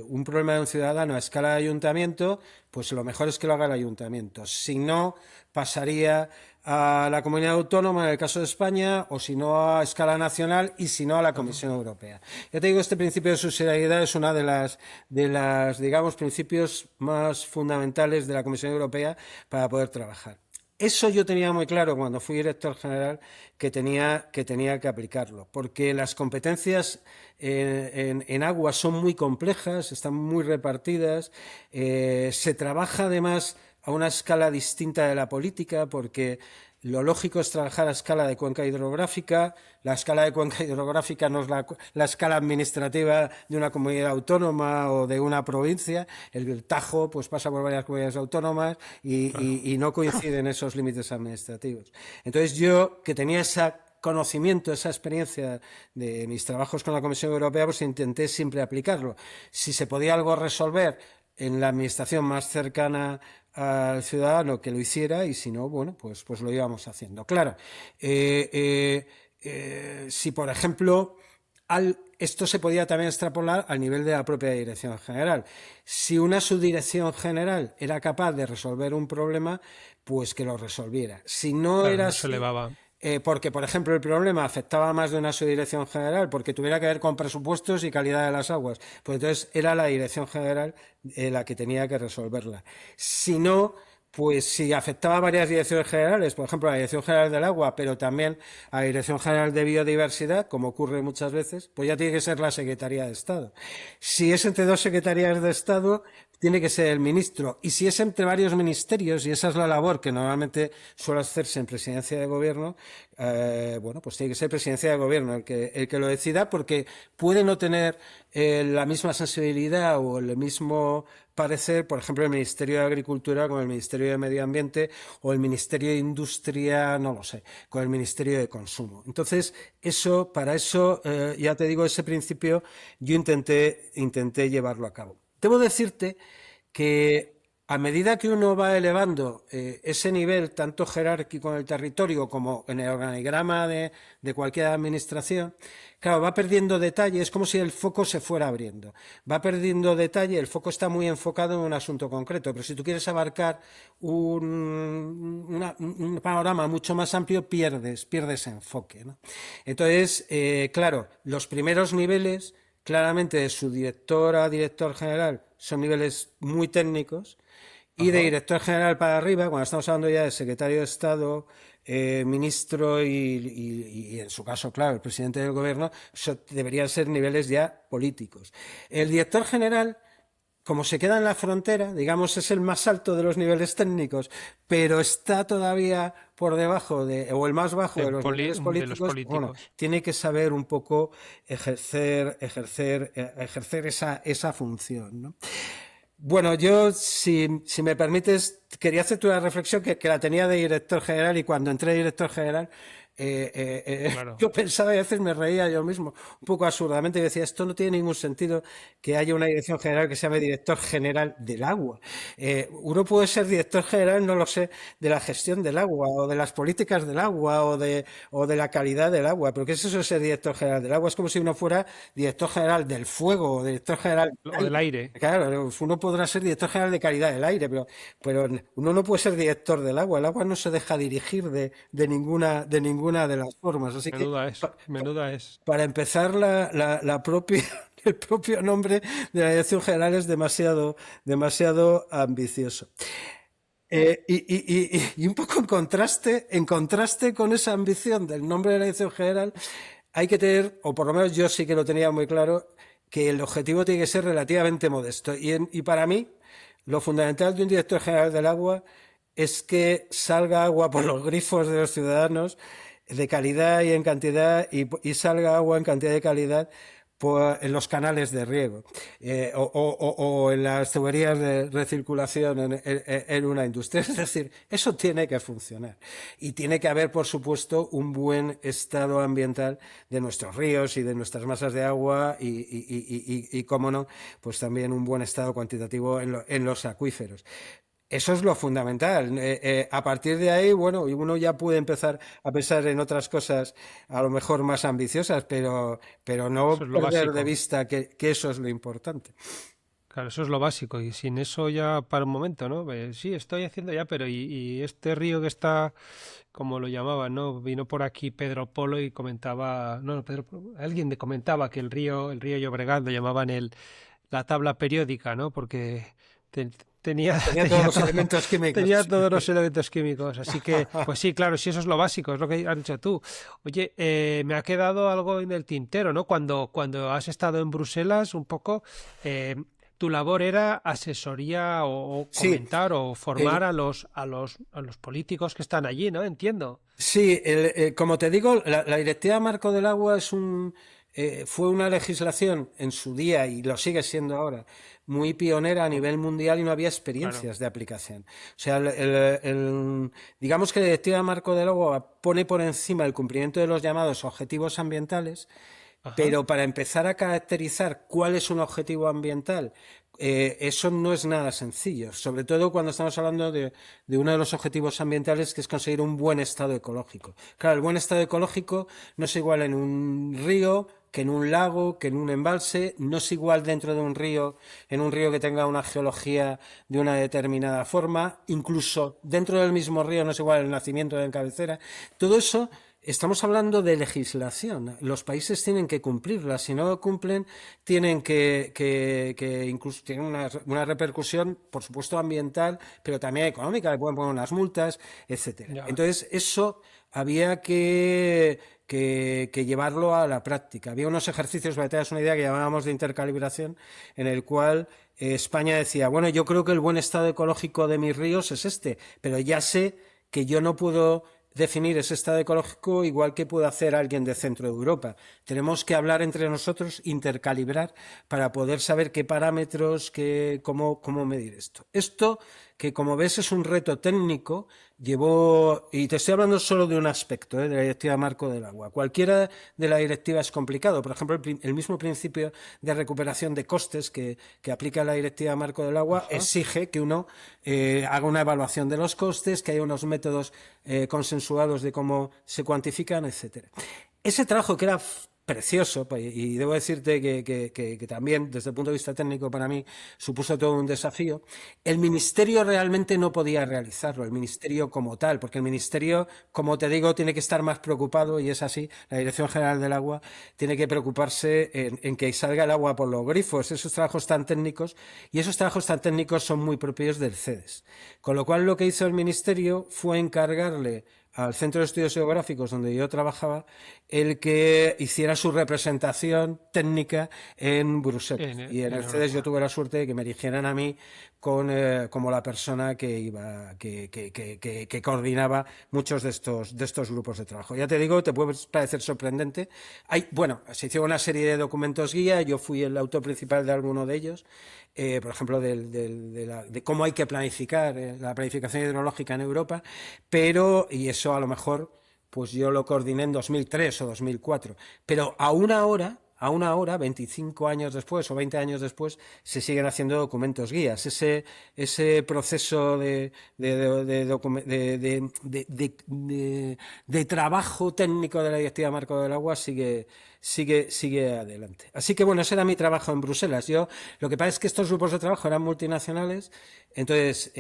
un problema de un ciudadano a escala de ayuntamiento, pues lo mejor es que lo haga el ayuntamiento. Si no, pasaría a la comunidad autónoma en el caso de España, o si no a escala nacional, y si no a la Comisión Europea. Ya te digo, este principio de subsidiariedad es una de las digamos, principios más fundamentales de la Comisión Europea para poder trabajar. Eso yo tenía muy claro cuando fui director general que tenía que aplicarlo, porque las competencias en agua son muy complejas, están muy repartidas, se trabaja además a una escala distinta de la política, porque lo lógico es trabajar a escala de cuenca hidrográfica. La escala de cuenca hidrográfica no es la escala administrativa de una comunidad autónoma o de una provincia. El Tajo pues pasa por varias comunidades autónomas Claro. y no coinciden esos límites administrativos. Entonces yo, que tenía ese conocimiento, esa experiencia de mis trabajos con la Comisión Europea, pues intenté siempre aplicarlo. Si se podía algo resolver en la administración más cercana al ciudadano, que lo hiciera, y si no, bueno, pues lo íbamos haciendo. Claro, si por ejemplo esto se podía también extrapolar al nivel de la propia dirección general. Si una subdirección general era capaz de resolver un problema, pues que lo resolviera. Si no Claro, era no se así, elevaba. porque, por ejemplo, el problema afectaba a más de una subdirección general, porque tuviera que ver con presupuestos y calidad de las aguas, pues entonces era la dirección general la que tenía que resolverla. Si no, pues si afectaba a varias direcciones generales, por ejemplo, a la Dirección General del Agua, pero también a la Dirección General de Biodiversidad, como ocurre muchas veces, pues ya tiene que ser la Secretaría de Estado. Si es entre dos secretarías de Estado, tiene que ser el ministro. Y si es entre varios ministerios, y esa es la labor que normalmente suele hacerse en presidencia de gobierno, bueno, pues tiene que ser presidencia de gobierno el que lo decida, porque puede no tener la misma sensibilidad o el mismo parecer, por ejemplo, el Ministerio de Agricultura con el Ministerio de Medio Ambiente, o el Ministerio de Industria, no lo sé, con el Ministerio de Consumo. Entonces, para eso, ya te digo, ese principio yo intenté llevarlo a cabo. Debo decirte que a medida que uno va elevando ese nivel, tanto jerárquico en el territorio como en el organigrama de cualquier administración, claro, va perdiendo detalle, es como si el foco se fuera abriendo. Va perdiendo detalle, el foco está muy enfocado en un asunto concreto, pero si tú quieres abarcar un panorama mucho más amplio, pierdes enfoque, ¿no? Entonces, claro, los primeros niveles, claramente de subdirector a director general, son niveles muy técnicos, Y de Ajá. director general para arriba, cuando estamos hablando ya de secretario de Estado, ministro y, en su caso, claro, el presidente del gobierno, eso deberían ser niveles ya políticos. El director general, como se queda en la frontera, digamos, es el más alto de los niveles técnicos, pero está todavía por debajo o el más bajo de los niveles De los políticos, bueno, políticos. tiene que saber un poco ejercer esa función, ¿no? Bueno, yo, si me permites, quería hacerte una reflexión que la tenía de director general y cuando entré de director general, Claro. yo pensaba y a veces me reía yo mismo, un poco absurdamente, y decía, esto no tiene ningún sentido que haya una dirección general que se llame director general del agua. Uno puede ser director general, no lo sé, de la gestión del agua o de las políticas del agua o de la calidad del agua, pero ¿qué es eso de ser director general del agua? Es como si uno fuera director general del fuego o director general del O del aire. aire. Claro, uno podrá ser director general de calidad del aire, pero uno no puede ser director del agua. El agua no se deja dirigir de ninguna de las formas. Así que, Menuda es. Menuda es. para empezar, la propia, el propio nombre de la dirección general es demasiado ambicioso. Y un poco en contraste con esa ambición del nombre de la dirección general, hay que tener, o por lo menos yo sí que lo tenía muy claro, que el objetivo tiene que ser relativamente modesto. Y para mí, lo fundamental de un director general del agua es que salga agua por los grifos de los ciudadanos de calidad y en cantidad y salga agua en cantidad y calidad en los canales de riego o en las tuberías de recirculación en una industria. Es decir, eso tiene que funcionar. Y tiene que haber, por supuesto, un buen estado ambiental de nuestros ríos y de nuestras masas de agua y cómo no, pues también un buen estado cuantitativo en los acuíferos. Eso es lo fundamental. A partir de ahí, bueno, uno ya puede empezar a pensar en otras cosas a lo mejor más ambiciosas, pero no Eso es lo perder de básico. vista que eso es lo importante. Claro, eso es lo básico. Y sin eso ya para un momento, ¿no? Sí, estoy haciendo ya, pero y este río que está, como lo llamaban, ¿no? Vino por aquí Pedro Polo y comentaba, no, alguien comentaba que el río Llobregat lo llamaban la tabla periódica, ¿no? Porque te- tenía, Tenía todos tenía los todo, elementos tenía químicos. todos los elementos químicos. Así que, pues sí, claro, sí, eso es lo básico, es lo que has dicho tú. Oye, me ha quedado algo en el tintero, ¿no? Cuando has estado en Bruselas, un poco, eh, tu labor era asesoría o Sí, comentar o formar el, a los políticos que están allí, ¿no? Entiendo. Sí, como te digo, la Directiva Marco del Agua fue una legislación en su día, y lo sigue siendo ahora, muy pionera a Oh, nivel mundial y no había claro. experiencias de aplicación. O sea, digamos que la Directiva Marco del Agua pone por encima el cumplimiento de los llamados objetivos ambientales, Ajá. pero para empezar a caracterizar cuál es un objetivo ambiental, eso no es nada sencillo, sobre todo cuando estamos hablando de uno de los objetivos ambientales, que es conseguir un buen estado ecológico. Claro, el buen estado ecológico no es igual en un río que en un lago, que en un embalse, no es igual dentro de un río, en un río que tenga una geología de una determinada forma, incluso dentro del mismo río no es igual el nacimiento de la cabecera. Todo eso. Estamos hablando de legislación. Los países tienen que cumplirla. Si no cumplen, tienen que incluso tienen una repercusión, por supuesto, ambiental, pero también económica. Le pueden poner unas multas, etcétera. Ya. Entonces, eso había que llevarlo a la práctica. Había unos ejercicios, para que te das una idea, que llamábamos de intercalibración, en el cual España decía, bueno, yo creo que el buen estado ecológico de mis ríos es este, pero ya sé que yo no puedo definir ese estado ecológico igual que puede hacer alguien de centro de Europa. Tenemos que hablar entre nosotros, intercalibrar, para poder saber qué parámetros, cómo medir esto. Esto, que como ves es un reto técnico, y te estoy hablando solo de un aspecto de la Directiva Marco del Agua. Cualquiera de la directiva es complicado. Por ejemplo, el mismo principio de recuperación de costes que aplica la Directiva Marco del Agua Ajá. exige que uno haga una evaluación de los costes, que haya unos métodos consensuados de cómo se cuantifican, etcétera. Ese trabajo, que era precioso, y debo decirte que también desde el punto de vista técnico para mí supuso todo un desafío. El ministerio realmente no podía realizarlo, el ministerio como tal, porque el ministerio, como te digo, tiene que estar más preocupado, y es así, la Dirección General del Agua tiene que preocuparse en que salga el agua por los grifos, esos trabajos tan técnicos, y esos trabajos tan técnicos son muy propios del CEDES. Con lo cual lo que hizo el ministerio fue encargarle al Centro de Estudios Geográficos donde yo trabajaba el que hiciera su representación técnica en Bruselas. Y en en el CEDES yo Europa. tuve la suerte de que me eligieran a mí como la persona que coordinaba muchos de estos grupos de trabajo. Ya te digo, te puede parecer sorprendente. Bueno, se hicieron una serie de documentos guía, yo fui el autor principal de alguno de ellos, por ejemplo, de cómo hay que planificar la planificación hidrológica en Europa, y eso a lo mejor pues yo lo coordiné en 2003 o 2004, pero aún ahora, 25 años después o 20 años después, se siguen haciendo documentos guías. Ese proceso de trabajo técnico de la Directiva Marco del Agua sigue adelante. Así que bueno, ese era mi trabajo en Bruselas. Lo que pasa es que estos grupos de trabajo eran multinacionales, entonces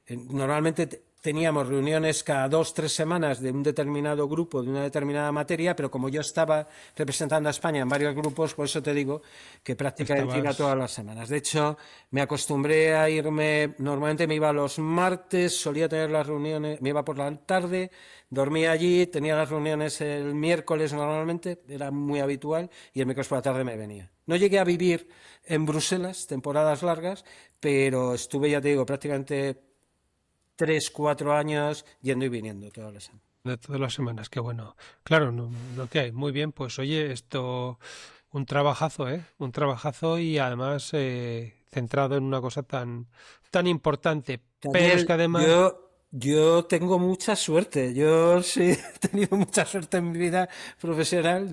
normalmente teníamos reuniones cada 2 o 3 semanas de un determinado grupo, de una determinada materia, pero como yo estaba representando a España en varios grupos, por eso te digo que prácticamente iba Estabas... todas las semanas. De hecho, me acostumbré a irme, normalmente me iba los martes, solía tener las reuniones, me iba por la tarde, dormía allí, tenía las reuniones el miércoles normalmente, era muy habitual, y el miércoles por la tarde me venía. No llegué a vivir en Bruselas temporadas largas, pero estuve, ya te digo, prácticamente 3, 4 años yendo y viniendo todas las semanas. De todas las semanas, qué bueno. Claro, lo que hay. Muy bien, pues oye, esto, un trabajazo, ¿eh? Un trabajazo y además centrado en una cosa tan importante. Pero es que Daniel, además, yo tengo mucha suerte. Yo sí he tenido mucha suerte en mi vida profesional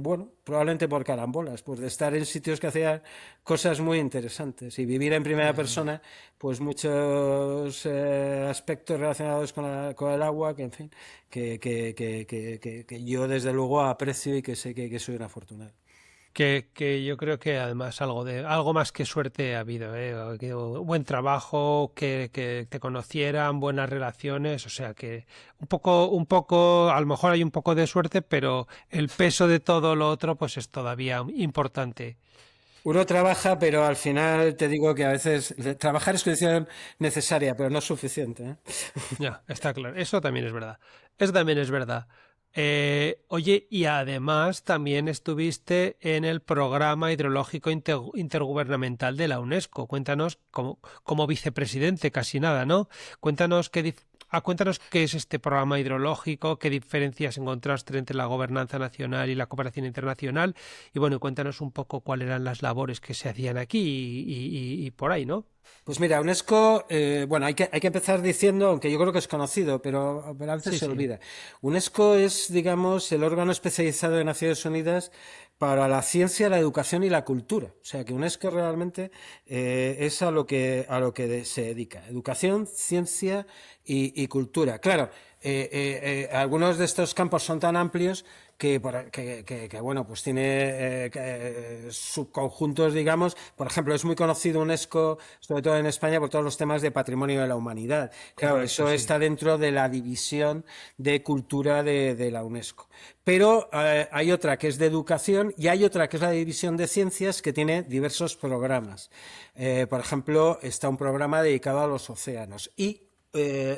bueno, probablemente por carambolas, pues de estar en sitios que hacían cosas muy interesantes y vivir en primera persona, pues muchos aspectos relacionados con el agua, que en fin, que yo desde luego aprecio y que sé que soy un afortunado. que yo creo que además algo más que suerte ha habido, ¿eh? Buen trabajo, que te conocieran, buenas relaciones, o sea que a lo mejor hay un poco de suerte, pero el peso de todo lo otro, pues es todavía importante. Uno trabaja, pero al final te digo que a veces trabajar es condición necesaria, pero no es suficiente, ¿eh? Ya, está claro. Eso también es verdad. Eso también es verdad. Oye, y además también estuviste en el Programa Hidrológico Intergubernamental de la UNESCO. Cuéntanos, como vicepresidente, casi nada, ¿no? Cuéntanos cuéntanos qué es este programa hidrológico, qué diferencias encontraste entre la gobernanza nacional y la cooperación internacional. Y bueno, cuéntanos un poco cuáles eran las labores que se hacían aquí y por ahí, ¿no? Pues mira, UNESCO, bueno, hay que empezar diciendo, aunque yo creo que es conocido, pero a veces Sí, se sí. olvida. UNESCO es, digamos, el órgano especializado de Naciones Unidas para la ciencia, la educación y la cultura. O sea que UNESCO realmente es a lo que se dedica. Educación, ciencia y cultura. Claro, algunos de estos campos son tan amplios bueno, pues tiene subconjuntos, digamos. Por ejemplo, es muy conocido UNESCO, sobre todo en España, por todos los temas de patrimonio de la humanidad. Claro, Correcto, eso sí. está dentro de la división de cultura de la UNESCO. Pero hay otra que es de educación y hay otra que es la división de ciencias que tiene diversos programas. Por ejemplo, está un programa dedicado a los océanos y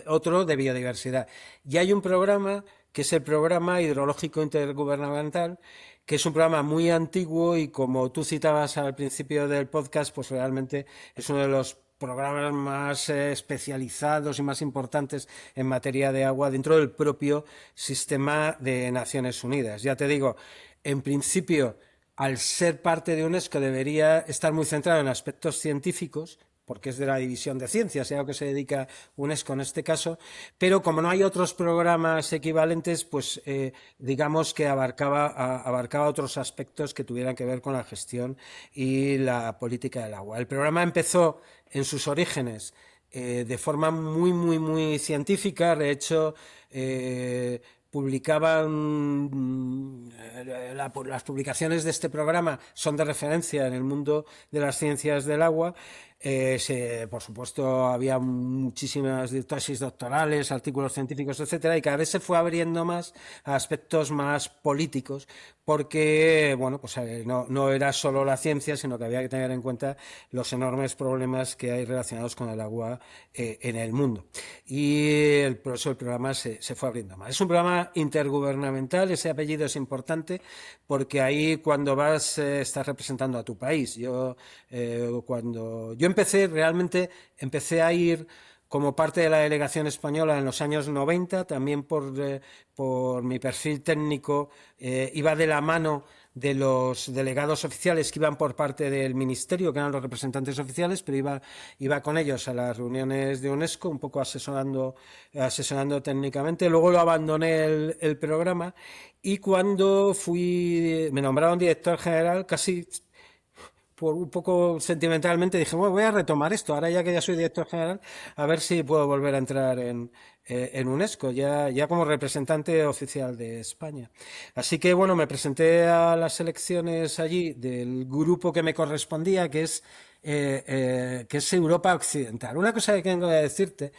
otro de biodiversidad. Y hay un programa que es el Programa Hidrológico Intergubernamental, que es un programa muy antiguo y como tú citabas al principio del podcast, pues realmente es uno de los programas más especializados y más importantes en materia de agua dentro del propio sistema de Naciones Unidas. Ya te digo, en principio, al ser parte de UNESCO debería estar muy centrado en aspectos científicos, porque es de la división de ciencias, sea lo que se dedica UNESCO en este caso, pero como no hay otros programas equivalentes, pues digamos que abarcaba otros aspectos que tuvieran que ver con la gestión y la política del agua. El programa empezó en sus orígenes de forma muy científica. De hecho, publicaban, las publicaciones de este programa son de referencia en el mundo de las ciencias del agua. Por supuesto, había muchísimas tesis doctorales, artículos científicos, etcétera, y cada vez se fue abriendo más a aspectos más políticos, porque, bueno, pues no era solo la ciencia, sino que había que tener en cuenta los enormes problemas que hay relacionados con el agua en el mundo. Y por eso el programa se fue abriendo más. Es un programa intergubernamental, ese apellido es importante, porque ahí cuando vas estás representando a tu país. Cuando yo empecé a ir como parte de la delegación española en los años 90, también por mi perfil técnico, iba de la mano de los delegados oficiales que iban por parte del ministerio, que eran los representantes oficiales, pero iba con ellos a las reuniones de UNESCO, un poco asesorando técnicamente. Luego lo abandoné el programa, y cuando me nombraron director general, casi por un poco sentimentalmente dije, bueno, voy a retomar esto, ahora ya que ya soy director general, a ver si puedo volver a entrar en UNESCO, ya como representante oficial de España. Así que bueno, me presenté a las elecciones allí del grupo que me correspondía, que es Europa Occidental. Una cosa que tengo que decirte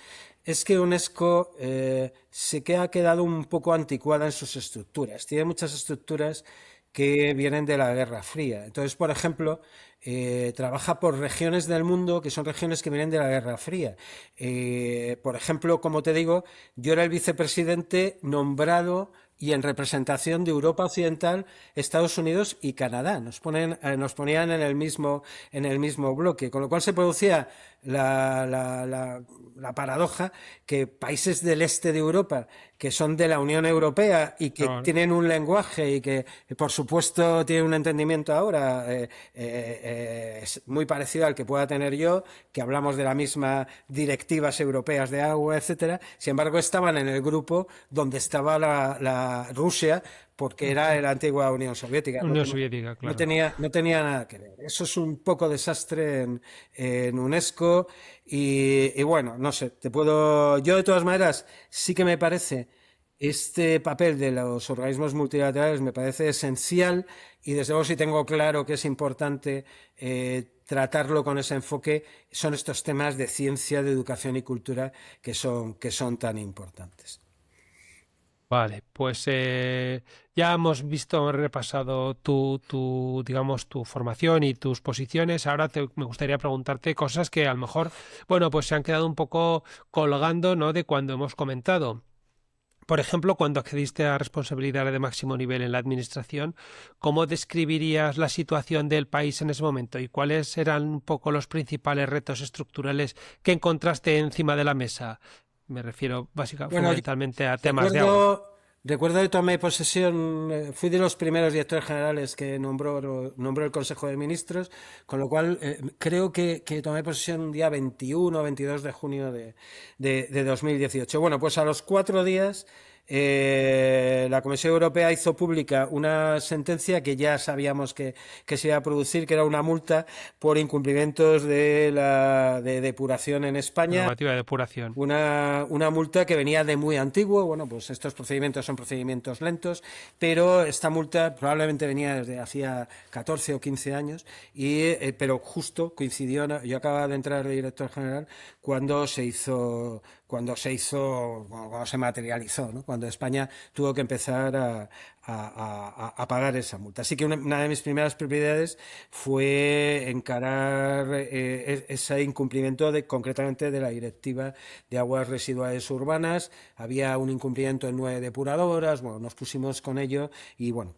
es que UNESCO que ha quedado un poco anticuada en sus estructuras. Tiene muchas estructuras que vienen de la Guerra Fría. Entonces, por ejemplo, trabaja por regiones del mundo que son regiones que vienen de la Guerra Fría. Por ejemplo, como te digo, yo era el vicepresidente nombrado y en representación de Europa Occidental, Estados Unidos y Canadá. Nos ponían en el mismo bloque, con lo cual se producía la paradoja que países del este de Europa, que son de la Unión Europea y que tienen un lenguaje y que, por supuesto, tienen un entendimiento ahora muy parecido al que pueda tener yo, que hablamos de la misma directivas europeas de agua, etcétera. Sin embargo, estaban en el grupo donde estaba la Rusia, porque era la antigua Unión Soviética. Unión Soviética, claro. No tenía nada que ver. Eso es un poco desastre en UNESCO y bueno, no sé, yo de todas maneras sí que me parece este papel de los organismos multilaterales me parece esencial, y desde luego sí tengo claro que es importante tratarlo con ese enfoque. Son estos temas de ciencia, de educación y cultura que son tan importantes. Vale, pues ya hemos repasado digamos, tu formación y tus posiciones. Ahora me gustaría preguntarte cosas que a lo mejor, bueno, pues se han quedado un poco colgando, ¿no? De cuando hemos comentado. Por ejemplo, cuando accediste a responsabilidades de máximo nivel en la administración, ¿cómo describirías la situación del país en ese momento y cuáles eran un poco los principales retos estructurales que encontraste encima de la mesa? Me refiero fundamentalmente a temas de agua. Recuerdo que tomé posesión, fui de los primeros directores generales que nombró el Consejo de Ministros, con lo cual creo que tomé posesión un día 21 o 22 de junio de 2018. Bueno, pues a los 4 días la Comisión Europea hizo pública una sentencia que ya sabíamos que se iba a producir, que era una multa por incumplimientos de depuración en España. Normativa de depuración. Una multa que venía de muy antiguo. Bueno, pues estos procedimientos son procedimientos lentos, pero esta multa probablemente venía desde hacía 14 o 15 años, pero justo coincidió, yo acababa de entrar de director general cuando se materializó, ¿no? Cuando España tuvo que empezar a pagar esa multa. Así que una de mis primeras prioridades fue encarar ese incumplimiento concretamente de la Directiva de Aguas Residuales Urbanas. Había un incumplimiento en 9 depuradoras. Bueno, nos pusimos con ello y bueno,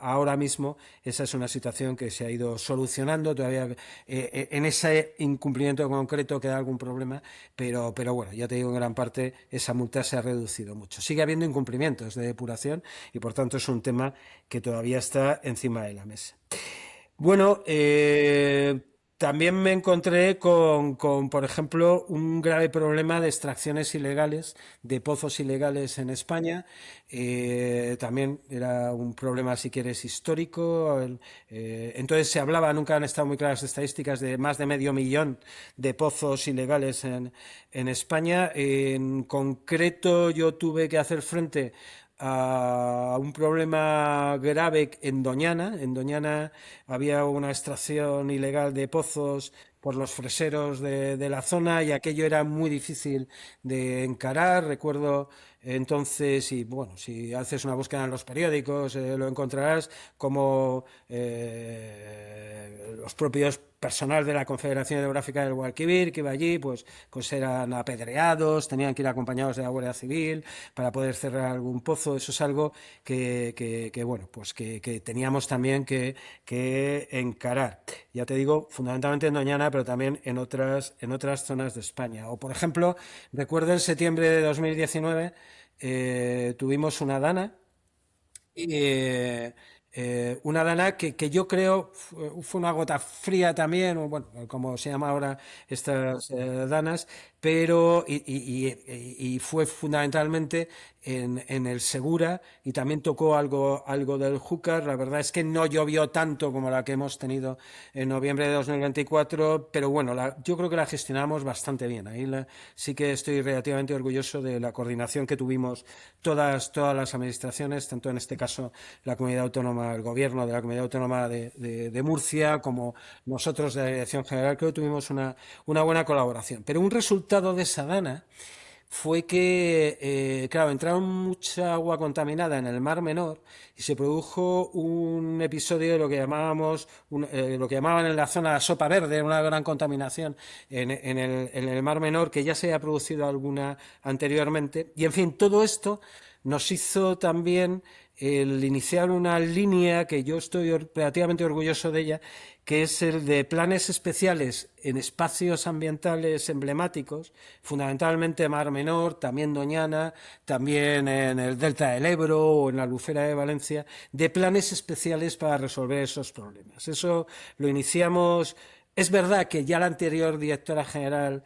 ahora mismo esa es una situación que se ha ido solucionando. Todavía en ese incumplimiento concreto queda algún problema, pero bueno, ya te digo, en gran parte esa multa se ha reducido mucho. Sigue habiendo incumplimientos de depuración y por tanto es un tema que todavía está encima de la mesa. Bueno, también me encontré por ejemplo, un grave problema de extracciones ilegales, de pozos ilegales en España. También era un problema, si quieres, histórico. Entonces se hablaba, nunca han estado muy claras las estadísticas, de más de medio millón de pozos ilegales en España. En concreto, yo tuve que hacer frente a un problema grave en Doñana. En Doñana había una extracción ilegal de pozos por los freseros de la zona y aquello era muy difícil de encarar. Recuerdo entonces, y bueno, si haces una búsqueda en los periódicos, lo encontrarás, como los propios personal de la Confederación Hidrográfica del Guadalquivir que iba allí, pues eran apedreados, tenían que ir acompañados de la Guardia Civil para poder cerrar algún pozo. Eso es algo bueno, pues que teníamos también que encarar. Ya te digo, fundamentalmente en Doñana, pero también en otras zonas de España. O, por ejemplo, recuerdo en septiembre de 2019 tuvimos una dana que yo creo fue una gota fría también, o bueno, como se llama ahora estas danas, pero y fue fundamentalmente en el Segura y también tocó algo del Júcar. La verdad es que no llovió tanto como la que hemos tenido en noviembre de 2024, pero bueno, yo creo que la gestionamos bastante bien. Ahí sí que estoy relativamente orgulloso de la coordinación que tuvimos todas las administraciones, tanto en este caso la Comunidad Autónoma, el Gobierno de la Comunidad Autónoma de Murcia, como nosotros de la Dirección General. Creo que tuvimos una buena colaboración. Pero un resultado de esa dana fue que, claro, entraron mucha agua contaminada en el Mar Menor y se produjo un episodio de lo que llamaban en la zona sopa verde, una gran contaminación en el Mar Menor, que ya se había producido alguna anteriormente. Y, en fin, todo esto nos hizo también el iniciar una línea que yo estoy relativamente orgulloso de ella, que es el de planes especiales en espacios ambientales emblemáticos, fundamentalmente Mar Menor, también Doñana, también en el Delta del Ebro o en la Albufera de Valencia, de planes especiales para resolver esos problemas. Eso lo iniciamos. Es verdad que ya la anterior directora general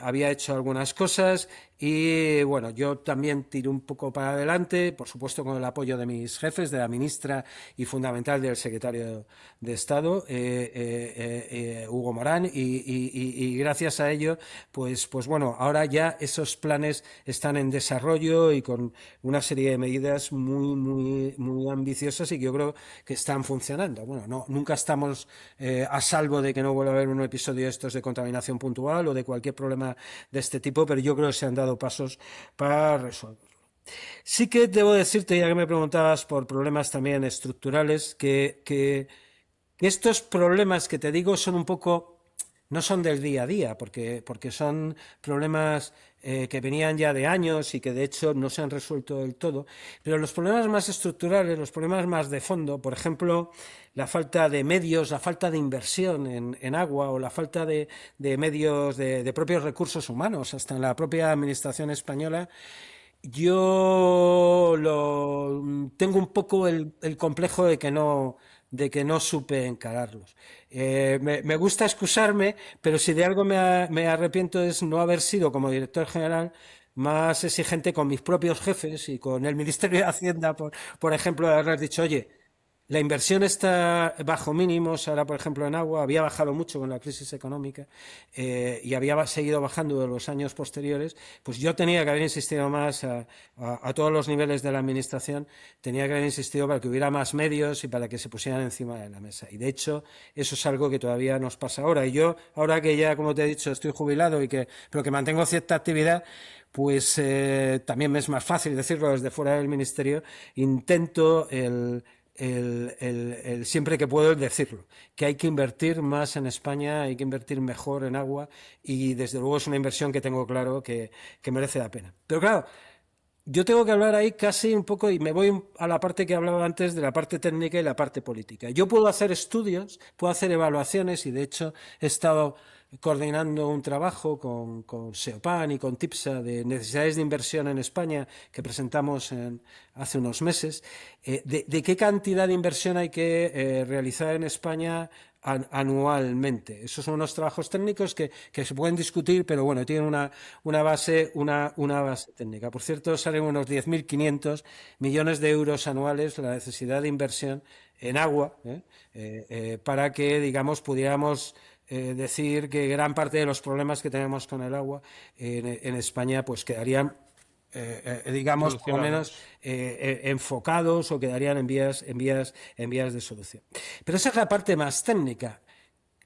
había hecho algunas cosas y bueno, yo también tiré un poco para adelante, por supuesto con el apoyo de mis jefes, de la ministra y fundamental del secretario de Estado, Hugo Morán, y gracias a ello, pues bueno, ahora ya esos planes están en desarrollo y con una serie de medidas muy ambiciosas y que yo creo que están funcionando. Bueno, nunca estamos a salvo de que no vuelva a haber un episodio de estos de contaminación puntual o de cualquier problema de este tipo, pero yo creo que se han dado pasos para resolverlo. Sí que debo decirte, ya que me preguntabas por problemas también estructurales, que estos problemas que te digo son un poco, no son del día a día, porque son problemas que venían ya de años y que de hecho no se han resuelto del todo, pero los problemas más estructurales, los problemas más de fondo, por ejemplo, la falta de medios, la falta de inversión en agua o la falta de medios, de propios recursos humanos, hasta en la propia administración española, tengo un poco el complejo de que no supe encararlos. Me gusta excusarme, pero si de algo me arrepiento es no haber sido como director general más exigente con mis propios jefes y con el Ministerio de Hacienda, por ejemplo, de haber dicho, oye, la inversión está bajo mínimos, ahora por ejemplo en agua, había bajado mucho con la crisis económica y había seguido bajando en los años posteriores, pues yo tenía que haber insistido más a todos los niveles de la administración, tenía que haber insistido para que hubiera más medios y para que se pusieran encima de la mesa. Y de hecho, eso es algo que todavía nos pasa ahora. Y yo, ahora que ya, como te he dicho, estoy jubilado pero que mantengo cierta actividad, pues también me es más fácil decirlo desde fuera del ministerio, intento siempre que puedo decirlo, que hay que invertir más en España, hay que invertir mejor en agua y desde luego es una inversión que tengo claro que merece la pena. Pero claro, yo tengo que hablar ahí casi un poco y me voy a la parte que hablaba antes de la parte técnica y la parte política. Yo puedo hacer estudios, puedo hacer evaluaciones y de hecho he estado coordinando un trabajo con SEOPAN y con TIPSA de necesidades de inversión en España que presentamos hace unos meses, de qué cantidad de inversión hay que realizar en España anualmente. Esos son unos trabajos técnicos que se pueden discutir, pero bueno, tienen una base técnica. Por cierto, salen unos 10.500 millones de euros anuales la necesidad de inversión en agua, para que, digamos, pudiéramos decir que gran parte de los problemas que tenemos con el agua en España pues quedarían digamos, por lo menos Solucionados. enfocados o quedarían en vías de solución. Pero esa es la parte más técnica.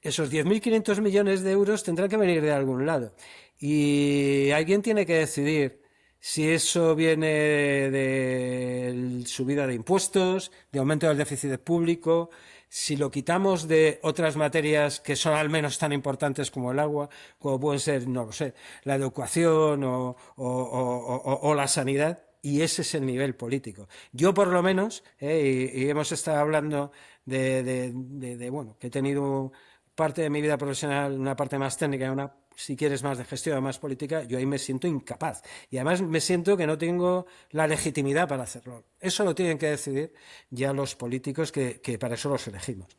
Esos 10.500 millones de euros tendrán que venir de algún lado. Y alguien tiene que decidir si eso viene de subida de impuestos, de aumento del déficit público, si lo quitamos de otras materias que son al menos tan importantes como el agua, como pueden ser, no lo sé, la educación o la sanidad, y ese es el nivel político. Yo por lo menos, y hemos estado hablando bueno, que he tenido parte de mi vida profesional, una parte más técnica y una, si quieres, más de gestión, más política, yo ahí me siento incapaz. Y además me siento que no tengo la legitimidad para hacerlo. Eso lo tienen que decidir ya los políticos que para eso los elegimos.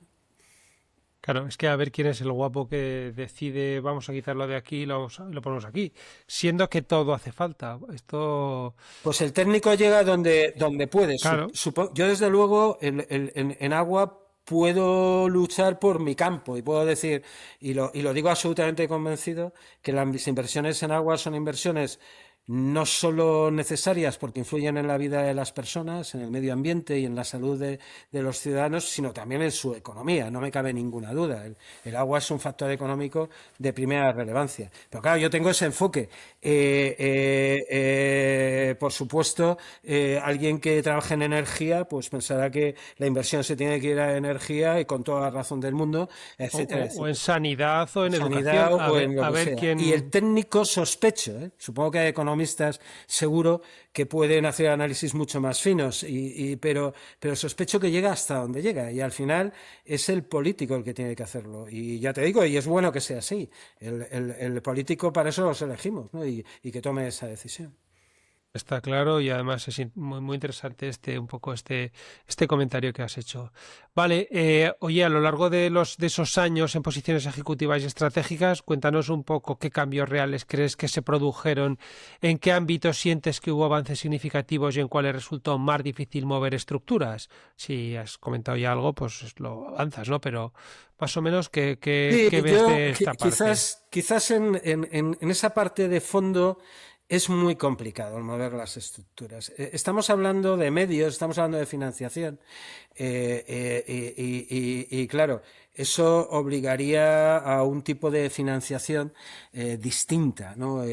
Claro, es que a ver quién es el guapo que decide, vamos a quitarlo de aquí y lo ponemos aquí, siendo que todo hace falta. Esto, Pues el técnico llega donde puede. claro, Yo, desde luego, en agua puedo luchar por mi campo y puedo decir, y lo digo absolutamente convencido, que las inversiones en agua son inversiones no solo necesarias porque influyen en la vida de las personas, en el medio ambiente y en la salud de los ciudadanos, sino también en su economía, no me cabe ninguna duda. El agua es un factor económico de primera relevancia. Pero claro, yo tengo ese enfoque. Por supuesto, alguien que trabaje en energía, pues pensará que la inversión se tiene que ir a energía y con toda la razón del mundo, etcétera, o en etcétera, sanidad o en educación, sanidad o en lo a que ver sea. Y el quién. técnico sospecho, supongo que hay economistas seguro que pueden hacer análisis mucho más finos, pero sospecho que llega hasta donde llega y al final es el político el que tiene que hacerlo. Y ya te digo, y es bueno que sea así. El político para eso los elegimos, ¿no? Y que tome esa decisión. Está claro y además es muy, muy interesante un poco este comentario que has hecho. Vale, oye, a lo largo de esos años en posiciones ejecutivas y estratégicas, cuéntanos un poco qué cambios reales crees que se produjeron, en qué ámbitos sientes que hubo avances significativos y en cuáles resultó más difícil mover estructuras. Si has comentado ya algo, pues lo avanzas, ¿no? Pero más o menos, Sí, qué ves yo de esta parte? quizás en esa parte de fondo es muy complicado el mover las estructuras. Estamos hablando de medios, estamos hablando de financiación, y claro, eso obligaría a un tipo de financiación distinta, ¿no?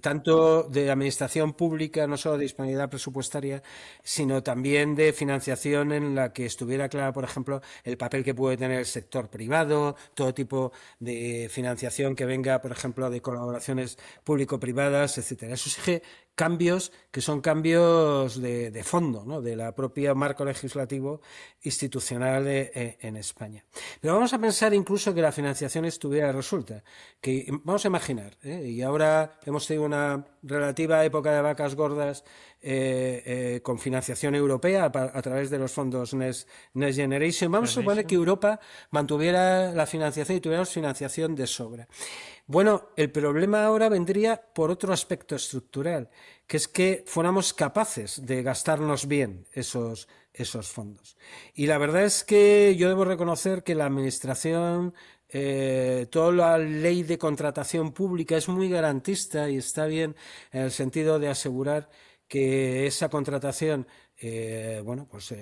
Tanto de administración pública, no solo de disponibilidad presupuestaria, sino también de financiación en la que estuviera clara, por ejemplo, el papel que puede tener el sector privado, todo tipo de financiación que venga, por ejemplo, de colaboraciones público-privadas, etcétera. Eso exige cambios que son cambios de fondo, ¿no? De la propia marco legislativo institucional en España. Pero vamos a pensar incluso que la financiación estuviera resuelta. Que vamos a imaginar, y ahora hemos tenido una relativa época de vacas gordas con financiación europea a través de los fondos Next Generation. Vamos a suponer que Generation. Europa mantuviera la financiación y tuviéramos financiación de sobra. Bueno, el problema ahora vendría por otro aspecto estructural, que es que fuéramos capaces de gastarnos bien esos fondos. Y la verdad es que yo debo reconocer que la Administración, toda la ley de contratación pública es muy garantista y está bien en el sentido de asegurar que esa contratación bueno, pues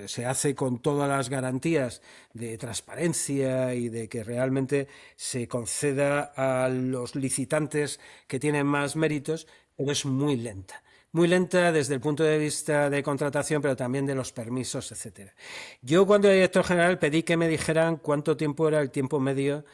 se hace con todas las garantías de transparencia y de que realmente se conceda a los licitantes que tienen más méritos, pero es muy lenta. Muy lenta desde el punto de vista de contratación, pero también de los permisos, etcétera. Yo cuando era director general pedí que me dijeran cuánto tiempo era el tiempo medio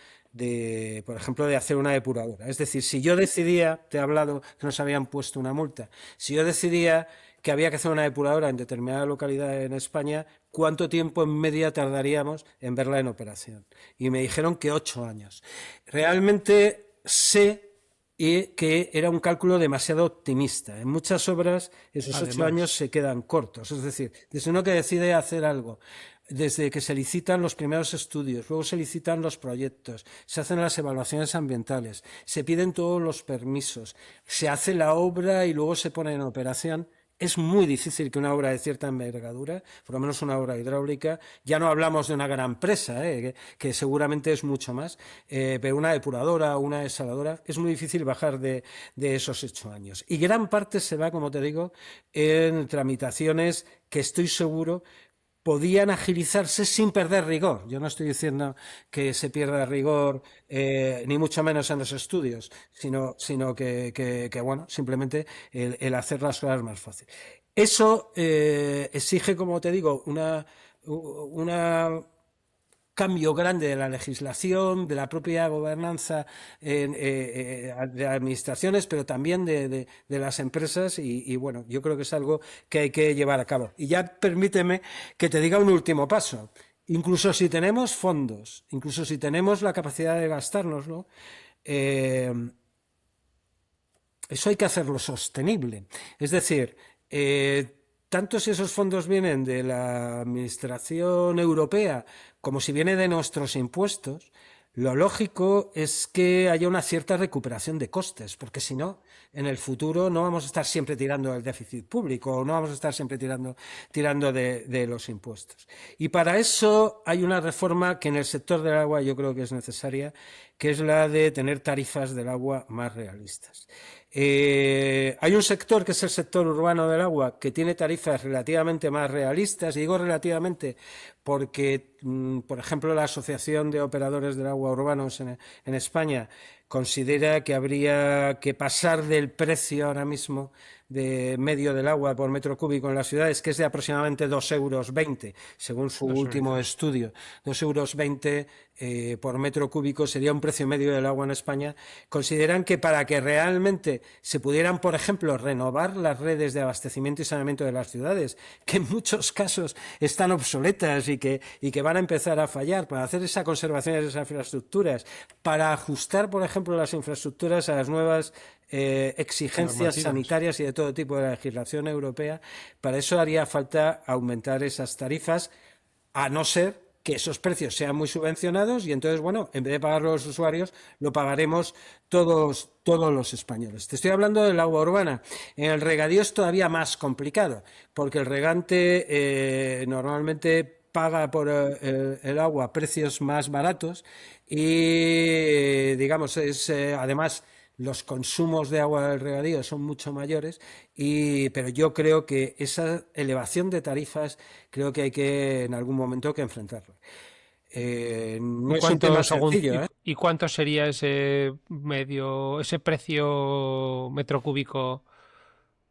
por ejemplo, de hacer una depuradora. Es decir, si yo decidía, te he hablado que nos habían puesto una multa, si yo decidía que había que hacer una depuradora en determinada localidad en España, ¿cuánto tiempo en media tardaríamos en verla en operación? Y me dijeron que 8 años. Realmente sé que era un cálculo demasiado optimista. En muchas obras esos 8 años Además, se quedan cortos. Es decir, desde uno que decide hacer algo, desde que se licitan los primeros estudios, luego se licitan los proyectos, se hacen las evaluaciones ambientales, se piden todos los permisos, se hace la obra y luego se pone en operación. Es muy difícil que una obra de cierta envergadura, por lo menos una obra hidráulica, ya no hablamos de una gran presa, que seguramente es mucho más, pero una depuradora o una desaladora, es muy difícil bajar de esos 8 años. Y gran parte se va, como te digo, en tramitaciones que estoy seguro podían agilizarse sin perder rigor. Yo no estoy diciendo que se pierda rigor, ni mucho menos en los estudios, sino que, bueno, simplemente el hacer las cosas más fácil. Eso exige, como te digo, una cambio grande de la legislación, de la propia gobernanza de administraciones, pero también de las empresas y, bueno, yo creo que es algo que hay que llevar a cabo. Y ya permíteme que te diga un último paso. Incluso si tenemos fondos, incluso si tenemos la capacidad de gastárnoslo, eh, eso hay que hacerlo sostenible. Es decir, tanto si esos fondos vienen de la Administración Europea como si viene de nuestros impuestos, lo lógico es que haya una cierta recuperación de costes, porque si no, en el futuro no vamos a estar siempre tirando del déficit público, o no vamos a estar siempre tirando de los impuestos. Y para eso hay una reforma que en el sector del agua yo creo que es necesaria, que es la de tener tarifas del agua más realistas. Hay un sector que es el sector urbano del agua que tiene tarifas relativamente más realistas, y digo relativamente porque, por ejemplo, la Asociación de Operadores del Agua Urbanos en España considera que habría que pasar del precio ahora mismo de medio del agua por metro cúbico en las ciudades, que es de aproximadamente 2,20 euros, según su dos último euritos. estudio. 2,20 euros por metro cúbico sería un precio medio del agua en España. Consideran que para que realmente se pudieran, por ejemplo, renovar las redes de abastecimiento y saneamiento de las ciudades, que en muchos casos están obsoletas y que van a empezar a fallar, para hacer esa conservación de esas infraestructuras, para ajustar, por ejemplo, las infraestructuras a las nuevas exigencias Normativas. sanitarias y de todo tipo de la legislación europea. Para eso haría falta aumentar esas tarifas, a no ser que esos precios sean muy subvencionados y entonces, bueno, en vez de pagar los usuarios, lo pagaremos todos los españoles. Te estoy hablando del agua urbana. En el regadío es todavía más complicado, porque el regante normalmente paga por el agua precios más baratos y, digamos, además los consumos de agua del regadío son mucho mayores, pero yo creo que esa elevación de tarifas creo que hay que en algún momento que enfrentarla. No ¿Y es un tema cuánto, según, sencillo, ¿eh? y cuánto sería ese precio metro cúbico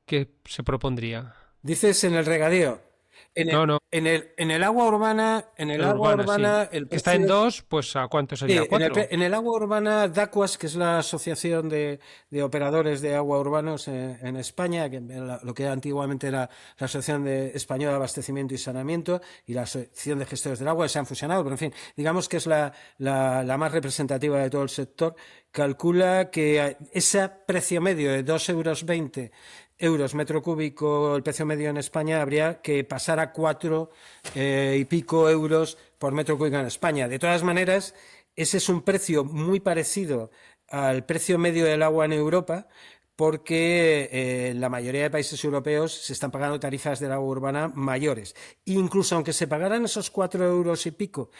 que se propondría? Dices en el regadío. No, no, En el agua urbana, urbana, sí. el Que está en precio. 2, pues ¿a cuánto Sí, sería? ¿4? en el agua urbana, DACUAS, que es la Asociación de Operadores de Agua Urbanos en España, que lo que antiguamente era la Asociación Española de Abastecimiento y Saneamiento y la Asociación de Gestores del Agua, se han fusionado, pero en fin, digamos que es la más representativa de todo el sector, calcula que ese precio medio de 2,20 euros metro cúbico, el precio medio en España, habría que pasar a 4 y pico euros por metro cúbico en España. De todas maneras, ese es un precio muy parecido al precio medio del agua en Europa, porque en la mayoría de países europeos se están pagando tarifas del agua urbana mayores. Incluso aunque se pagaran esos 4 euros y pico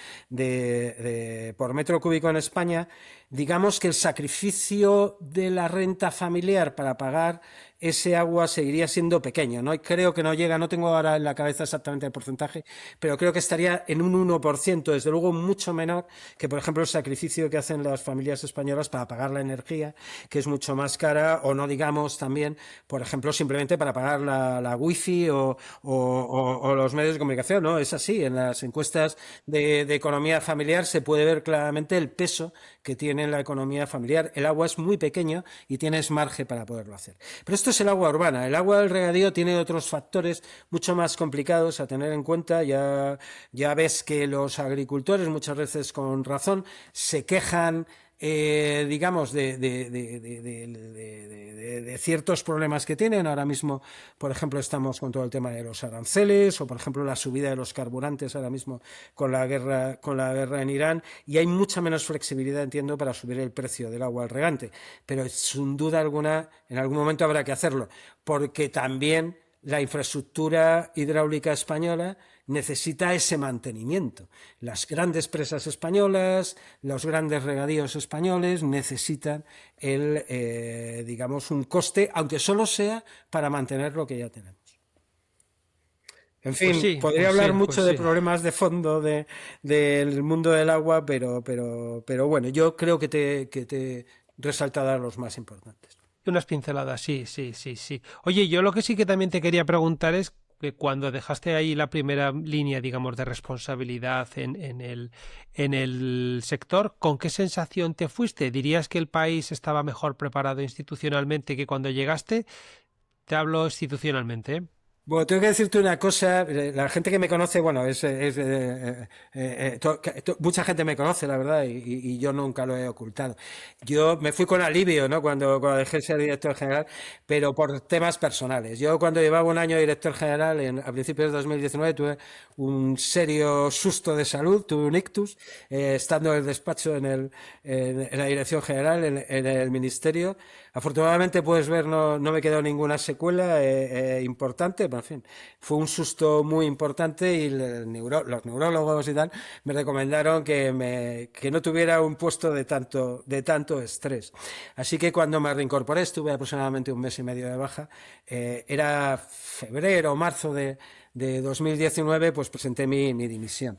por metro cúbico en España, digamos que el sacrificio de la renta familiar para pagar ese agua seguiría siendo pequeño, ¿no? Creo que no llega, no tengo ahora en la cabeza exactamente el porcentaje, pero creo que estaría en un 1%, desde luego mucho menor que, por ejemplo, el sacrificio que hacen las familias españolas para pagar la energía, que es mucho más cara, o no digamos también, por ejemplo, simplemente para pagar la wifi o los medios de comunicación, ¿no? Es así, en las encuestas de economía familiar se puede ver claramente el peso que tiene en la economía familiar. El agua es muy pequeño y tienes margen para poderlo hacer. Pero esto esto es el agua urbana. El agua del regadío tiene otros factores mucho más complicados a tener en cuenta. Ya ves que los agricultores, muchas veces con razón, se quejan, digamos, de ciertos problemas que tienen. Ahora mismo, por ejemplo, estamos con todo el tema de los aranceles, o por ejemplo la subida de los carburantes ahora mismo con la guerra en Irán, y hay mucha menos flexibilidad, entiendo, para subir el precio del agua al regante. Pero sin duda alguna, en algún momento habrá que hacerlo, porque también la infraestructura hidráulica española necesita ese mantenimiento. Las grandes presas españolas, los grandes regadíos españoles necesitan digamos, un coste, aunque solo sea para mantener lo que ya tenemos. En Pues fin, sí, podría pues hablar sí, pues mucho de sí. problemas de fondo del mundo del agua, pero bueno, yo creo que te he resaltado los más importantes. Unas pinceladas, sí, sí, sí, sí. Oye, yo lo que sí que también te quería preguntar es que cuando dejaste ahí la primera línea, digamos, de responsabilidad en el sector, ¿con qué sensación te fuiste? ¿Dirías que el país estaba mejor preparado institucionalmente que cuando llegaste? Te hablo institucionalmente, ¿eh? Bueno, tengo que decirte una cosa, la gente que me conoce, bueno, mucha gente me conoce, la verdad, y yo nunca lo he ocultado. Yo me fui con alivio, ¿no? Cuando dejé de ser director general, pero por temas personales. Yo cuando llevaba un año de director general, a principios de 2019, tuve un serio susto de salud, tuve un ictus, estando en el despacho en la dirección general, en el ministerio. Afortunadamente, puedes ver, no me quedó ninguna secuela importante, pero en fin, fue un susto muy importante y los neurólogos y tal me recomendaron que no tuviera un puesto de tanto estrés. Así que cuando me reincorporé, estuve aproximadamente un mes y medio de baja, era febrero o marzo de 2019, pues presenté mi dimisión.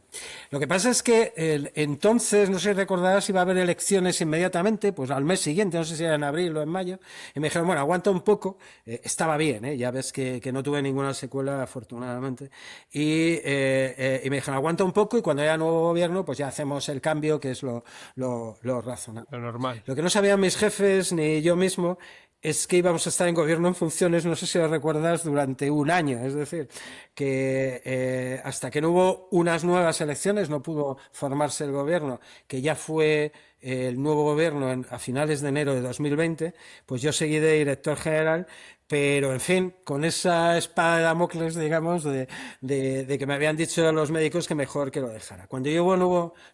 Lo que pasa es que entonces, no sé si recordarás, iba a haber elecciones inmediatamente, pues al mes siguiente, no sé si era en abril o en mayo, y me dijeron, bueno, aguanta un poco, estaba bien, ya ves que no tuve ninguna secuela, afortunadamente, y me dijeron, aguanta un poco, y cuando haya nuevo gobierno, pues ya hacemos el cambio, que es lo razonable. Lo normal. Lo que no sabían mis jefes ni yo mismo es que íbamos a estar en gobierno en funciones, no sé si lo recuerdas, durante un año. Es decir, que hasta que no hubo unas nuevas elecciones no pudo formarse el gobierno, que ya fue el nuevo gobierno a finales de enero de 2020, pues yo seguí de director general, pero en fin, con esa espada de Damocles, digamos, de que me habían dicho los médicos que mejor que lo dejara. Cuando yo hubo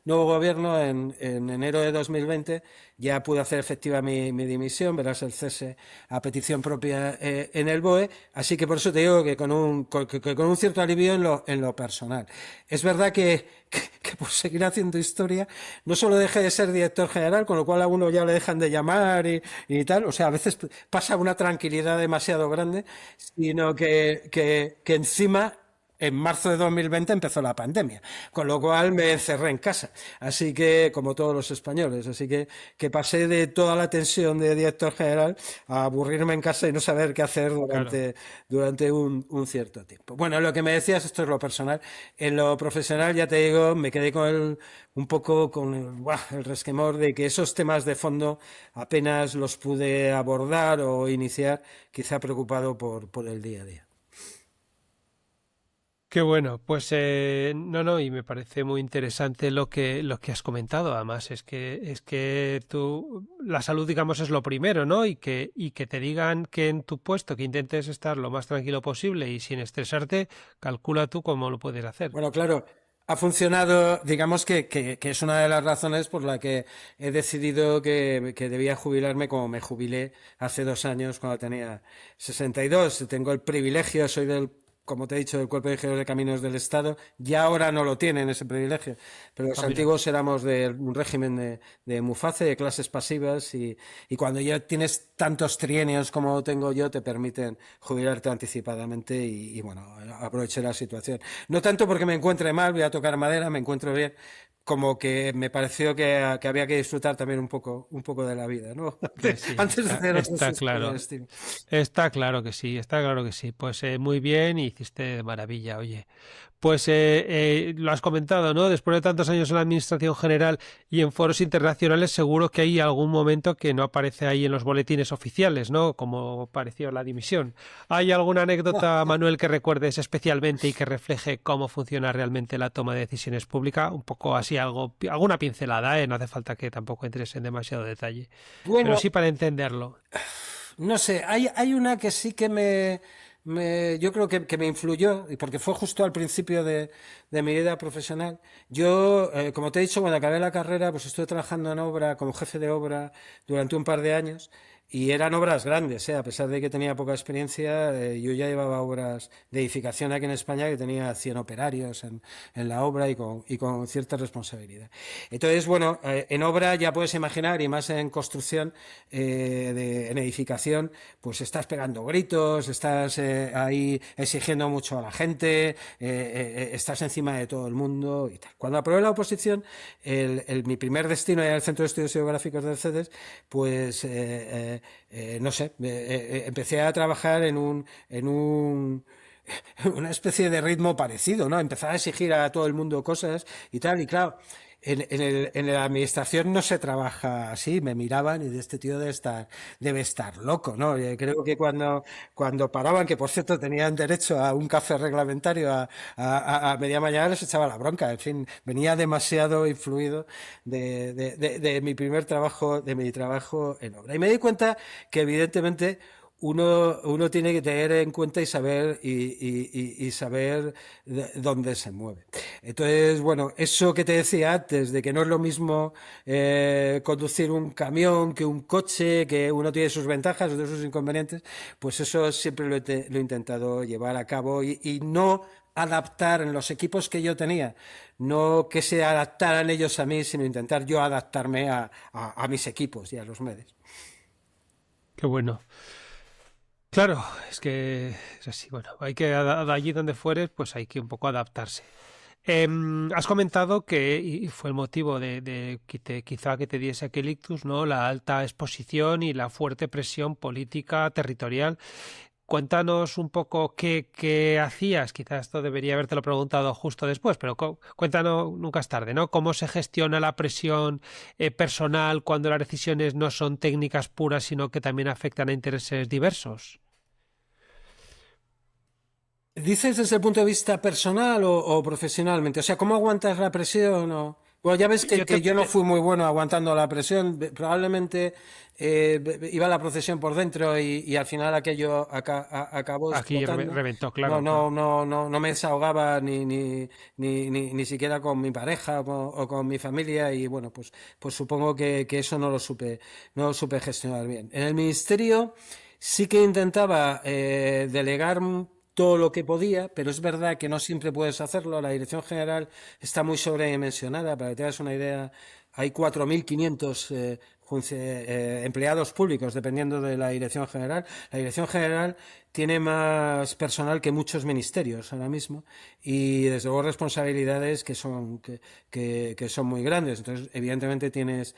nuevo gobierno en enero de 2020, ya pude hacer efectiva mi dimisión, verás el cese a petición propia en el BOE, así que por eso te digo que con un cierto alivio en lo personal. Es verdad que por seguir haciendo historia, no solo dejé de ser director general, con lo cual a uno ya le dejan de llamar y tal, o sea, a veces pasa una tranquilidad demasiado grande, sino que encima en marzo de 2020 empezó la pandemia, con lo cual me encerré en casa, así que, como todos los españoles, así que pasé de toda la tensión de director general a aburrirme en casa y no saber qué hacer Claro. durante un cierto tiempo. Bueno, lo que me decías, esto es lo personal. En lo profesional, ya te digo, me quedé un poco con el resquemor de que esos temas de fondo apenas los pude abordar o iniciar, quizá preocupado por el día a día. Qué bueno, pues no, no, y me parece muy interesante lo que has comentado. Además, es que tú, la salud, digamos, es lo primero, ¿no? Y que te digan que en tu puesto que intentes estar lo más tranquilo posible y sin estresarte, calcula tú cómo lo puedes hacer. Bueno, claro, ha funcionado, digamos que es una de las razones por la que he decidido que debía jubilarme como me jubilé hace 2 años cuando tenía 62. Tengo el privilegio, soy como te he dicho, del Cuerpo de Ingenieros de Caminos del Estado. Ya ahora no lo tienen ese privilegio, pero los Ah, mira. antiguos éramos de un régimen de Muface, de clases pasivas, y cuando ya tienes tantos trienios como tengo yo, te permiten jubilarte anticipadamente y bueno, aproveché la situación. No tanto porque me encuentre mal, voy a tocar madera, me encuentro bien, como que me pareció que había que disfrutar también un poco de la vida, ¿no? Sí, Antes de hacer otras está cosas por el claro. estilo. Está claro que sí, está claro que sí. Pues muy bien, hiciste de maravilla, oye. Pues lo has comentado, ¿no? Después de tantos años en la Administración General y en foros internacionales, seguro que hay algún momento que no aparece ahí en los boletines oficiales, ¿no? Como pareció la dimisión. ¿Hay alguna anécdota, Manuel, que recuerdes especialmente y que refleje cómo funciona realmente la toma de decisiones públicas? Un poco así, alguna pincelada, ¿eh? No hace falta que tampoco entres en demasiado detalle, pero Bueno, sí para entenderlo. no sé, hay una que sí que yo creo que me influyó, y porque fue justo al principio de mi vida profesional. Yo, como te he dicho, cuando acabé la carrera, pues estuve trabajando en obra como jefe de obra durante un par de años. Y eran obras grandes, a pesar de que tenía poca experiencia, yo ya llevaba obras de edificación aquí en España que tenía 100 operarios en la obra y con cierta responsabilidad. Entonces, bueno, en obra ya puedes imaginar, y más en construcción, en edificación, pues estás pegando gritos, estás ahí exigiendo mucho a la gente, estás encima de todo el mundo y tal. Cuando aprobé la oposición, mi primer destino era el Centro de Estudios Geográficos del CEDES, pues no sé, empecé a trabajar en una especie de ritmo parecido, ¿no? Empezaba a exigir a todo el mundo cosas y tal, y claro, en la administración no se trabaja así, me miraban y de este tío debe estar loco, ¿no? Creo que cuando paraban, que por cierto tenían derecho a un café reglamentario a media mañana, les echaba la bronca, en fin, venía demasiado influido de de mi trabajo en obra. Y me di cuenta que evidentemente uno tiene que tener en cuenta y saber dónde se mueve. Entonces, bueno, eso que te decía antes, de que no es lo mismo conducir un camión que un coche, que uno tiene sus ventajas, otros sus inconvenientes, pues eso siempre lo he intentado llevar a cabo y no adaptar en los equipos que yo tenía, no que se adaptaran ellos a mí, sino intentar yo adaptarme a mis equipos y a los medios. Qué bueno. Claro, es que es así. Bueno, hay que de allí donde fueres, pues hay que un poco adaptarse. Has comentado que y fue el motivo de quizá que te diese aquel ictus, ¿no? La alta exposición y la fuerte presión política territorial. Cuéntanos un poco qué hacías. Quizás esto debería habértelo preguntado justo después, pero cuéntanos, nunca es tarde, ¿no? ¿Cómo se gestiona la presión personal cuando las decisiones no son técnicas puras, sino que también afectan a intereses diversos? ¿Dices desde el punto de vista personal o profesionalmente? O sea, ¿cómo aguantas la presión? Bueno, ya ves que, Yo que te, yo no fui muy bueno aguantando la presión. Probablemente iba la procesión por dentro y al final aquello acabó aquí explotando. reventó, No, claro, no, claro. no, no, no me desahogaba ni siquiera con mi pareja o con mi familia y bueno, pues supongo que eso no lo supe gestionar bien. En el ministerio sí que intentaba delegar todo lo que podía, pero es verdad que no siempre puedes hacerlo. La dirección general está muy sobredimensionada. Para que te hagas una idea, hay 4.500 empleados públicos, dependiendo de la dirección general. La dirección general tiene más personal que muchos ministerios ahora mismo y desde luego responsabilidades que son muy grandes. Entonces, evidentemente tienes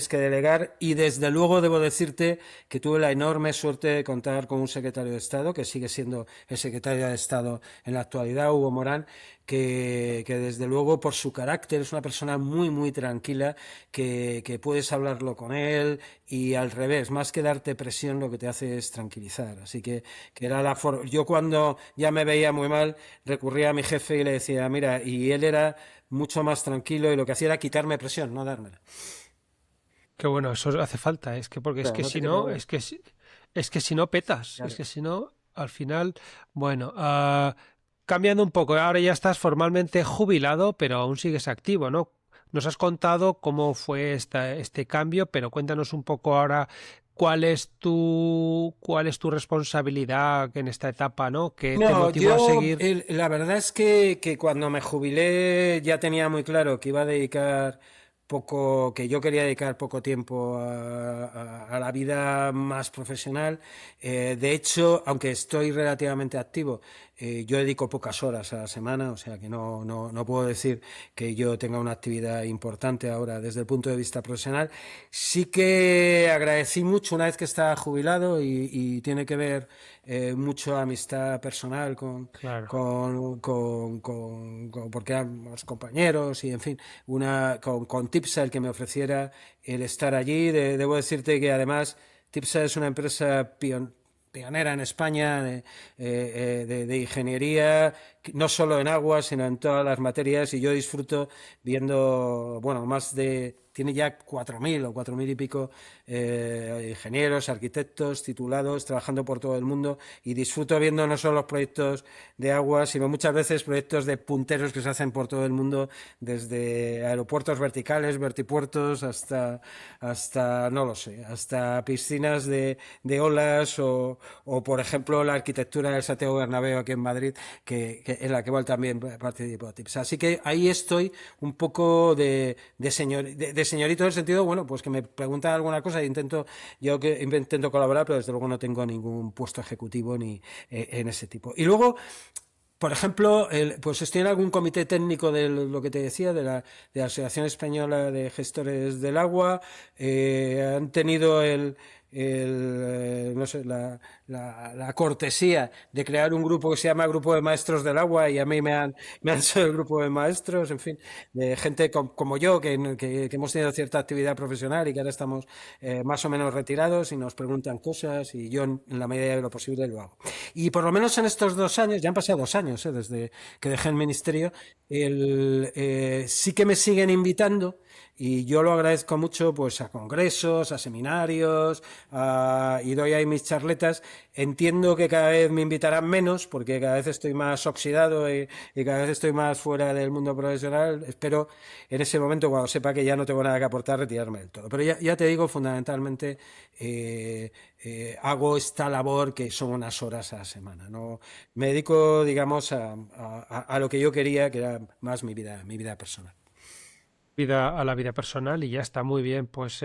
que delegar y desde luego debo decirte que tuve la enorme suerte de contar con un secretario de Estado, que sigue siendo el secretario de Estado en la actualidad, Hugo Morán, que desde luego por su carácter es una persona muy, muy tranquila, que puedes hablarlo con él y al revés, más que darte presión, lo que te hace es tranquilizar. Así que era yo cuando ya me veía muy mal, recurría a mi jefe y le decía, mira, y él era mucho más tranquilo y lo que hacía era quitarme presión, no dármela. Qué bueno, eso hace falta, es que porque es Claro, que no te si quepa no, otra. es que si no petas, es Claro. que si no, al final, bueno, cambiando un poco, ahora ya estás formalmente jubilado, pero aún sigues activo, ¿no? Nos has contado cómo fue este cambio, pero cuéntanos un poco ahora cuál es tu responsabilidad en esta etapa, ¿no? ¿Qué te No, motivó a seguir? la verdad es que cuando me jubilé ya tenía muy claro que iba a dedicar poco, que yo quería dedicar poco tiempo a la vida más profesional. De hecho, aunque estoy relativamente activo, yo dedico pocas horas a la semana, o sea que no puedo decir que yo tenga una actividad importante ahora desde el punto de vista profesional. Sí que agradecí mucho una vez que estaba jubilado y tiene que ver mucho amistad personal Claro. porque eran los compañeros y en fin, con Tipsa el que me ofreciera el estar allí. Debo decirte que además Tipsa es una empresa pionera en España de ingeniería, no solo en agua, sino en todas las materias, y yo disfruto viendo, bueno, tiene ya 4.000 o 4.000 y pico ingenieros, arquitectos, titulados, trabajando por todo el mundo, y disfruto viendo no solo los proyectos de agua, sino muchas veces proyectos de punteros que se hacen por todo el mundo, desde aeropuertos verticales, vertipuertos, hasta no lo sé, hasta piscinas de olas por ejemplo, la arquitectura del Santiago Bernabéu aquí en Madrid, en la que igual también participo. Así que ahí estoy un poco de señorito en el sentido, bueno, pues que me preguntan alguna cosa e intento colaborar, pero desde luego no tengo ningún puesto ejecutivo ni en ese tipo. Y luego, por ejemplo, pues estoy en algún comité técnico de lo que te decía, de la Asociación Española de Gestores del Agua. Han tenido no sé, la cortesía de crear un grupo que se llama Grupo de Maestros del Agua, y a mí me han hecho el grupo de maestros, en fin, de gente como yo, que hemos tenido cierta actividad profesional y que ahora estamos más o menos retirados y nos preguntan cosas, y yo en la medida de lo posible lo hago. Y por lo menos en estos 2 años, ya han pasado 2 años desde que dejé el ministerio, sí que me siguen invitando, y yo lo agradezco mucho, pues a congresos, a seminarios, y doy ahí mis charletas. Entiendo que cada vez me invitarán menos, porque cada vez estoy más oxidado y cada vez estoy más fuera del mundo profesional. Espero en ese momento, cuando sepa que ya no tengo nada que aportar, retirarme del todo. Pero ya te digo, fundamentalmente hago esta labor que son unas horas a la semana. No, me dedico, digamos, a lo que yo quería, que era más mi vida personal. A la vida personal y ya está muy bien, pues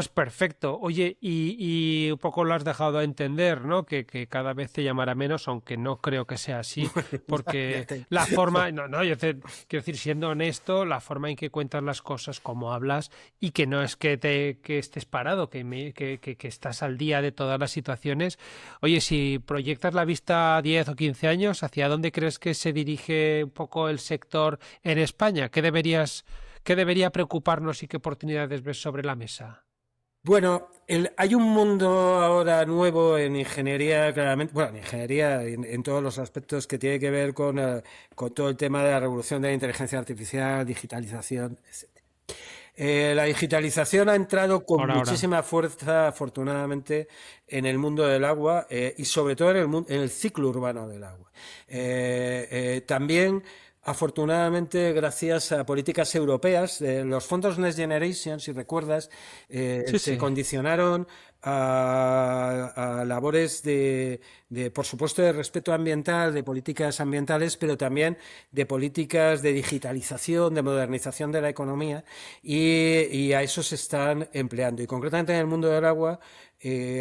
perfecto. Oye, y un poco lo has dejado a entender, ¿no? Que cada vez te llamará menos, aunque no creo que sea así, porque Fíjate. la forma, no, quiero decir, siendo honesto, la forma en que cuentas las cosas, cómo hablas, y que no es que estés parado, que estás al día de todas las situaciones. Oye, si proyectas la vista a 10 o 15 años, ¿hacia dónde crees que se dirige un poco el sector en España? ¿Qué debería preocuparnos y qué oportunidades ves sobre la mesa? Bueno, hay un mundo ahora nuevo en ingeniería, claramente, bueno, en ingeniería en todos los aspectos, que tiene que ver con todo el tema de la revolución de la inteligencia artificial, digitalización, etc. La digitalización ha entrado con Ahora. muchísima fuerza, afortunadamente, en el mundo del agua, y sobre todo en el ciclo urbano del agua. También, afortunadamente, gracias a políticas europeas, los fondos Next Generation, si recuerdas, Sí, se sí. condicionaron a labores por supuesto, de respeto ambiental, de políticas ambientales, pero también de políticas de digitalización, de modernización de la economía, y a eso se están empleando. Y concretamente en el mundo del agua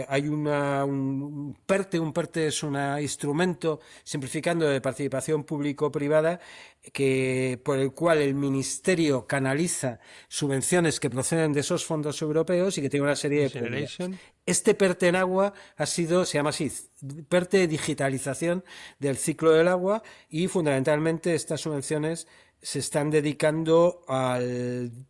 hay un PERTE. Un PERTE es un instrumento, simplificando, de participación público-privada, por el cual el Ministerio canaliza subvenciones que proceden de esos fondos europeos y que tiene una serie de Next prioridades. Generation. Este PERTE en agua se llama así, PERTE de digitalización del ciclo del agua, y fundamentalmente estas subvenciones se están dedicando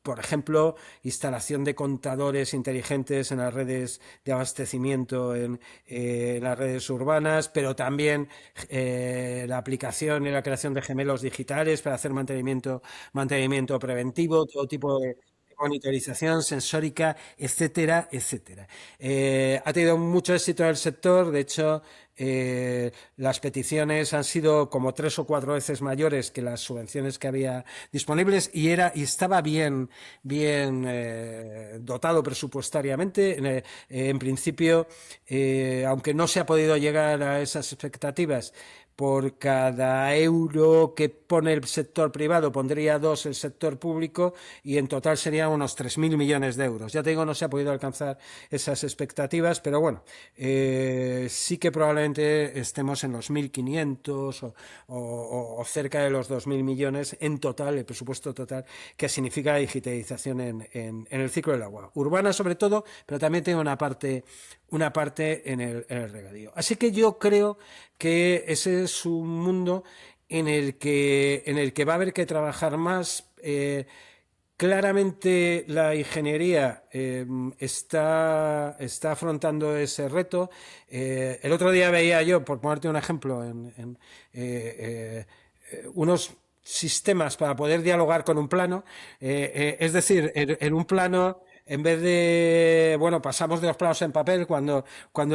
por ejemplo, instalación de contadores inteligentes en las redes de abastecimiento, en las redes urbanas, pero también la aplicación y la creación de gemelos digitales para hacer mantenimiento preventivo, todo tipo de monitorización sensórica, etcétera, etcétera. Ha tenido mucho éxito en el sector. De hecho, las peticiones han sido como 3 o 4 veces mayores que las subvenciones que había disponibles, y estaba bien dotado presupuestariamente. En principio, aunque no se ha podido llegar a esas expectativas, por cada euro que pone el sector privado, pondría 2 el sector público y en total serían unos 3.000 millones de euros. Ya te digo, no se ha podido alcanzar esas expectativas, pero bueno, sí que probablemente estemos en los 1.500 o cerca de los 2.000 millones en total, el presupuesto total, que significa la digitalización en el ciclo del agua. Urbana sobre todo, pero también tiene una parte en el regadío. Así que yo creo que ese es un mundo en el que va a haber que trabajar más. Claramente la ingeniería está afrontando ese reto. El otro día veía yo, por ponerte un ejemplo, unos sistemas para poder dialogar con un plano. Es decir, en un plano, en vez de, bueno, pasamos de los planos en papel cuando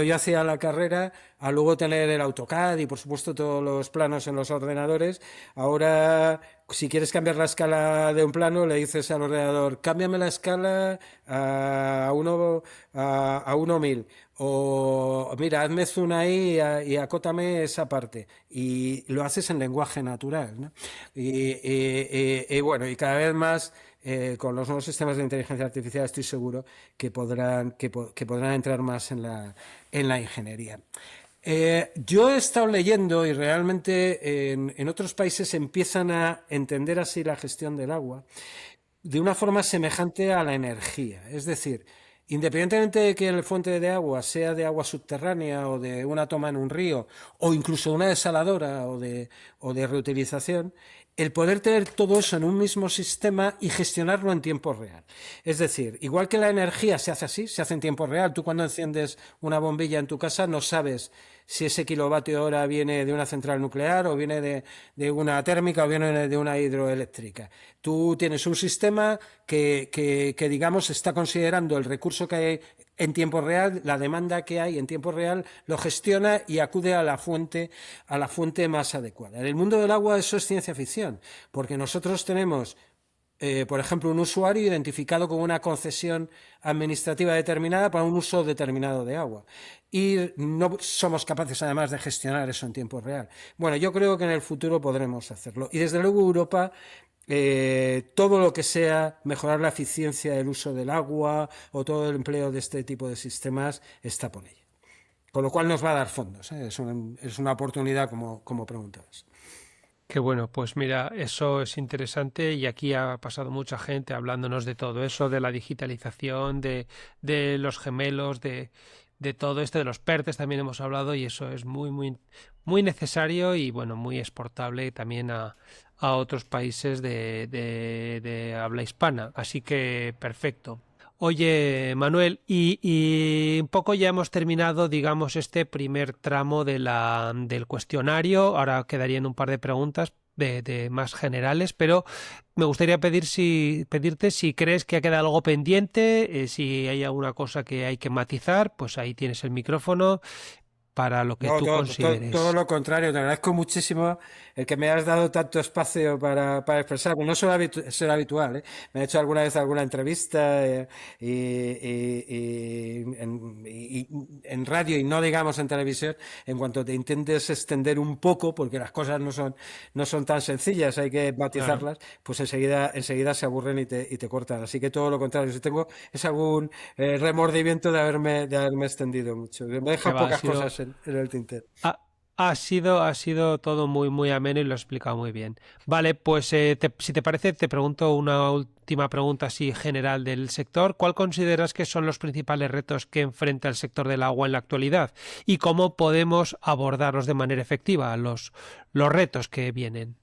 yo hacía la carrera, a luego tener el AutoCAD y por supuesto todos los planos en los ordenadores. Ahora, si quieres cambiar la escala de un plano, le dices al ordenador, cámbiame la escala a 1.000. O mira, hazme zoom ahí y acótame esa parte. Y lo haces en lenguaje natural, ¿no? Y bueno, y cada vez más con los nuevos sistemas de inteligencia artificial estoy seguro que podrán entrar más en la ingeniería. Yo he estado leyendo y realmente en otros países empiezan a entender así la gestión del agua de una forma semejante a la energía. Es decir, independientemente de que la fuente de agua sea de agua subterránea o de una toma en un río o incluso una desaladora o de reutilización, el poder tener todo eso en un mismo sistema y gestionarlo en tiempo real. Es decir, igual que la energía se hace así, se hace en tiempo real. Tú cuando enciendes una bombilla en tu casa no sabes si ese kilovatio hora viene de una central nuclear o viene de una térmica o viene de una hidroeléctrica. Tú tienes un sistema que, digamos, está considerando el recurso que hay en tiempo real, la demanda que hay en tiempo real, lo gestiona y acude a la fuente más adecuada. En el mundo del agua eso es ciencia ficción, porque nosotros tenemos por ejemplo, un usuario identificado con una concesión administrativa determinada para un uso determinado de agua. Y no somos capaces, además, de gestionar eso en tiempo real. Bueno, yo creo que en el futuro podremos hacerlo. Y desde luego Europa, todo lo que sea mejorar la eficiencia del uso del agua o todo el empleo de este tipo de sistemas está por ello. Con lo cual nos va a dar fondos, ¿eh? Es una oportunidad como preguntabas. Qué bueno, pues mira, eso es interesante y aquí ha pasado mucha gente hablándonos de todo eso, de la digitalización, de los gemelos, de todo esto, de los PERTES también hemos hablado y eso es muy, muy, muy necesario y bueno, muy exportable también a otros países de habla hispana. Así que perfecto. Oye, Manuel, y un poco ya hemos terminado, digamos, este primer tramo del cuestionario. Ahora quedarían un par de preguntas de más generales, pero me gustaría pedirte si crees que ha quedado algo pendiente, si hay alguna cosa que hay que matizar, pues ahí tienes el micrófono para lo que No, tú todo consideres. lo contrario, te agradezco muchísimo el que me has dado tanto espacio para expresarme. No suele habitual, ¿eh? Me he hecho alguna vez alguna entrevista y en radio y no digamos en televisión, en cuanto te intentes extender un poco, porque las cosas no son tan sencillas, hay que Claro. matizarlas, pues enseguida se aburren y te cortan. Así que todo lo contrario, si tengo es algún remordimiento de haberme extendido mucho. Me Que dejas va, pocas cosas en el tintero. ha sido todo muy, muy ameno y lo he explicado muy bien. Vale, pues si te parece, te pregunto una última pregunta así general del sector. ¿Cuál consideras que son los principales retos que enfrenta el sector del agua en la actualidad y cómo podemos abordarlos de manera efectiva, los retos que vienen?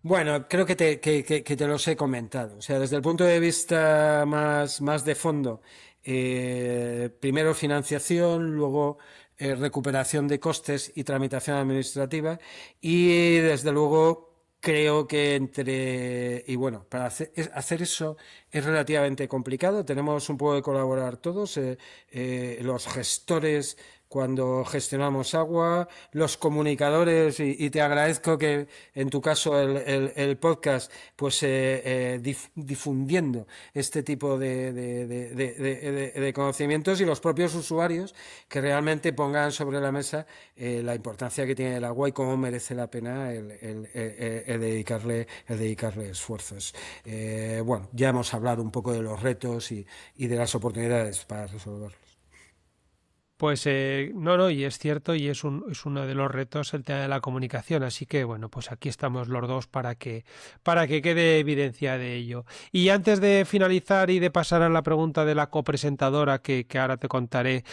Bueno, creo que te los he comentado. O sea, desde el punto de vista más de fondo, primero financiación, luego recuperación de costes y tramitación administrativa. Y desde luego creo que y bueno, para hacer eso es relativamente complicado. Tenemos un poco de colaborar todos, los gestores cuando gestionamos agua, los comunicadores, y te agradezco que en tu caso el podcast, pues difundiendo este tipo de conocimientos y los propios usuarios que realmente pongan sobre la mesa la importancia que tiene el agua y cómo merece la pena el dedicarle esfuerzos. Bueno, ya hemos hablado un poco de los retos y de las oportunidades para resolverlos. Pues no, no, y es cierto, y es uno de los retos el tema de la comunicación, así que bueno, pues aquí estamos los dos para que quede evidencia de ello. Y antes de finalizar y de pasar a la pregunta de la copresentadora que ahora te contaré,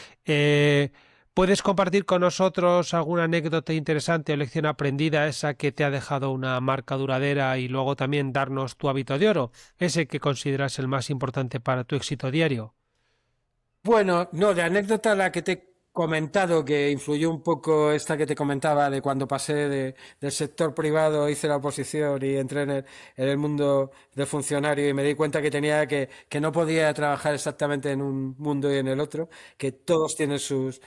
¿puedes compartir con nosotros alguna anécdota interesante o lección aprendida, esa que te ha dejado una marca duradera y luego también darnos tu hábito de oro, ese que consideras el más importante para tu éxito diario? Bueno, no, de anécdota la que te he comentado, que influyó un poco esta que te comentaba de cuando pasé del sector privado, hice la oposición y entré en el mundo de funcionario y me di cuenta que que no podía trabajar exactamente en un mundo y en el otro, que todos tienen sus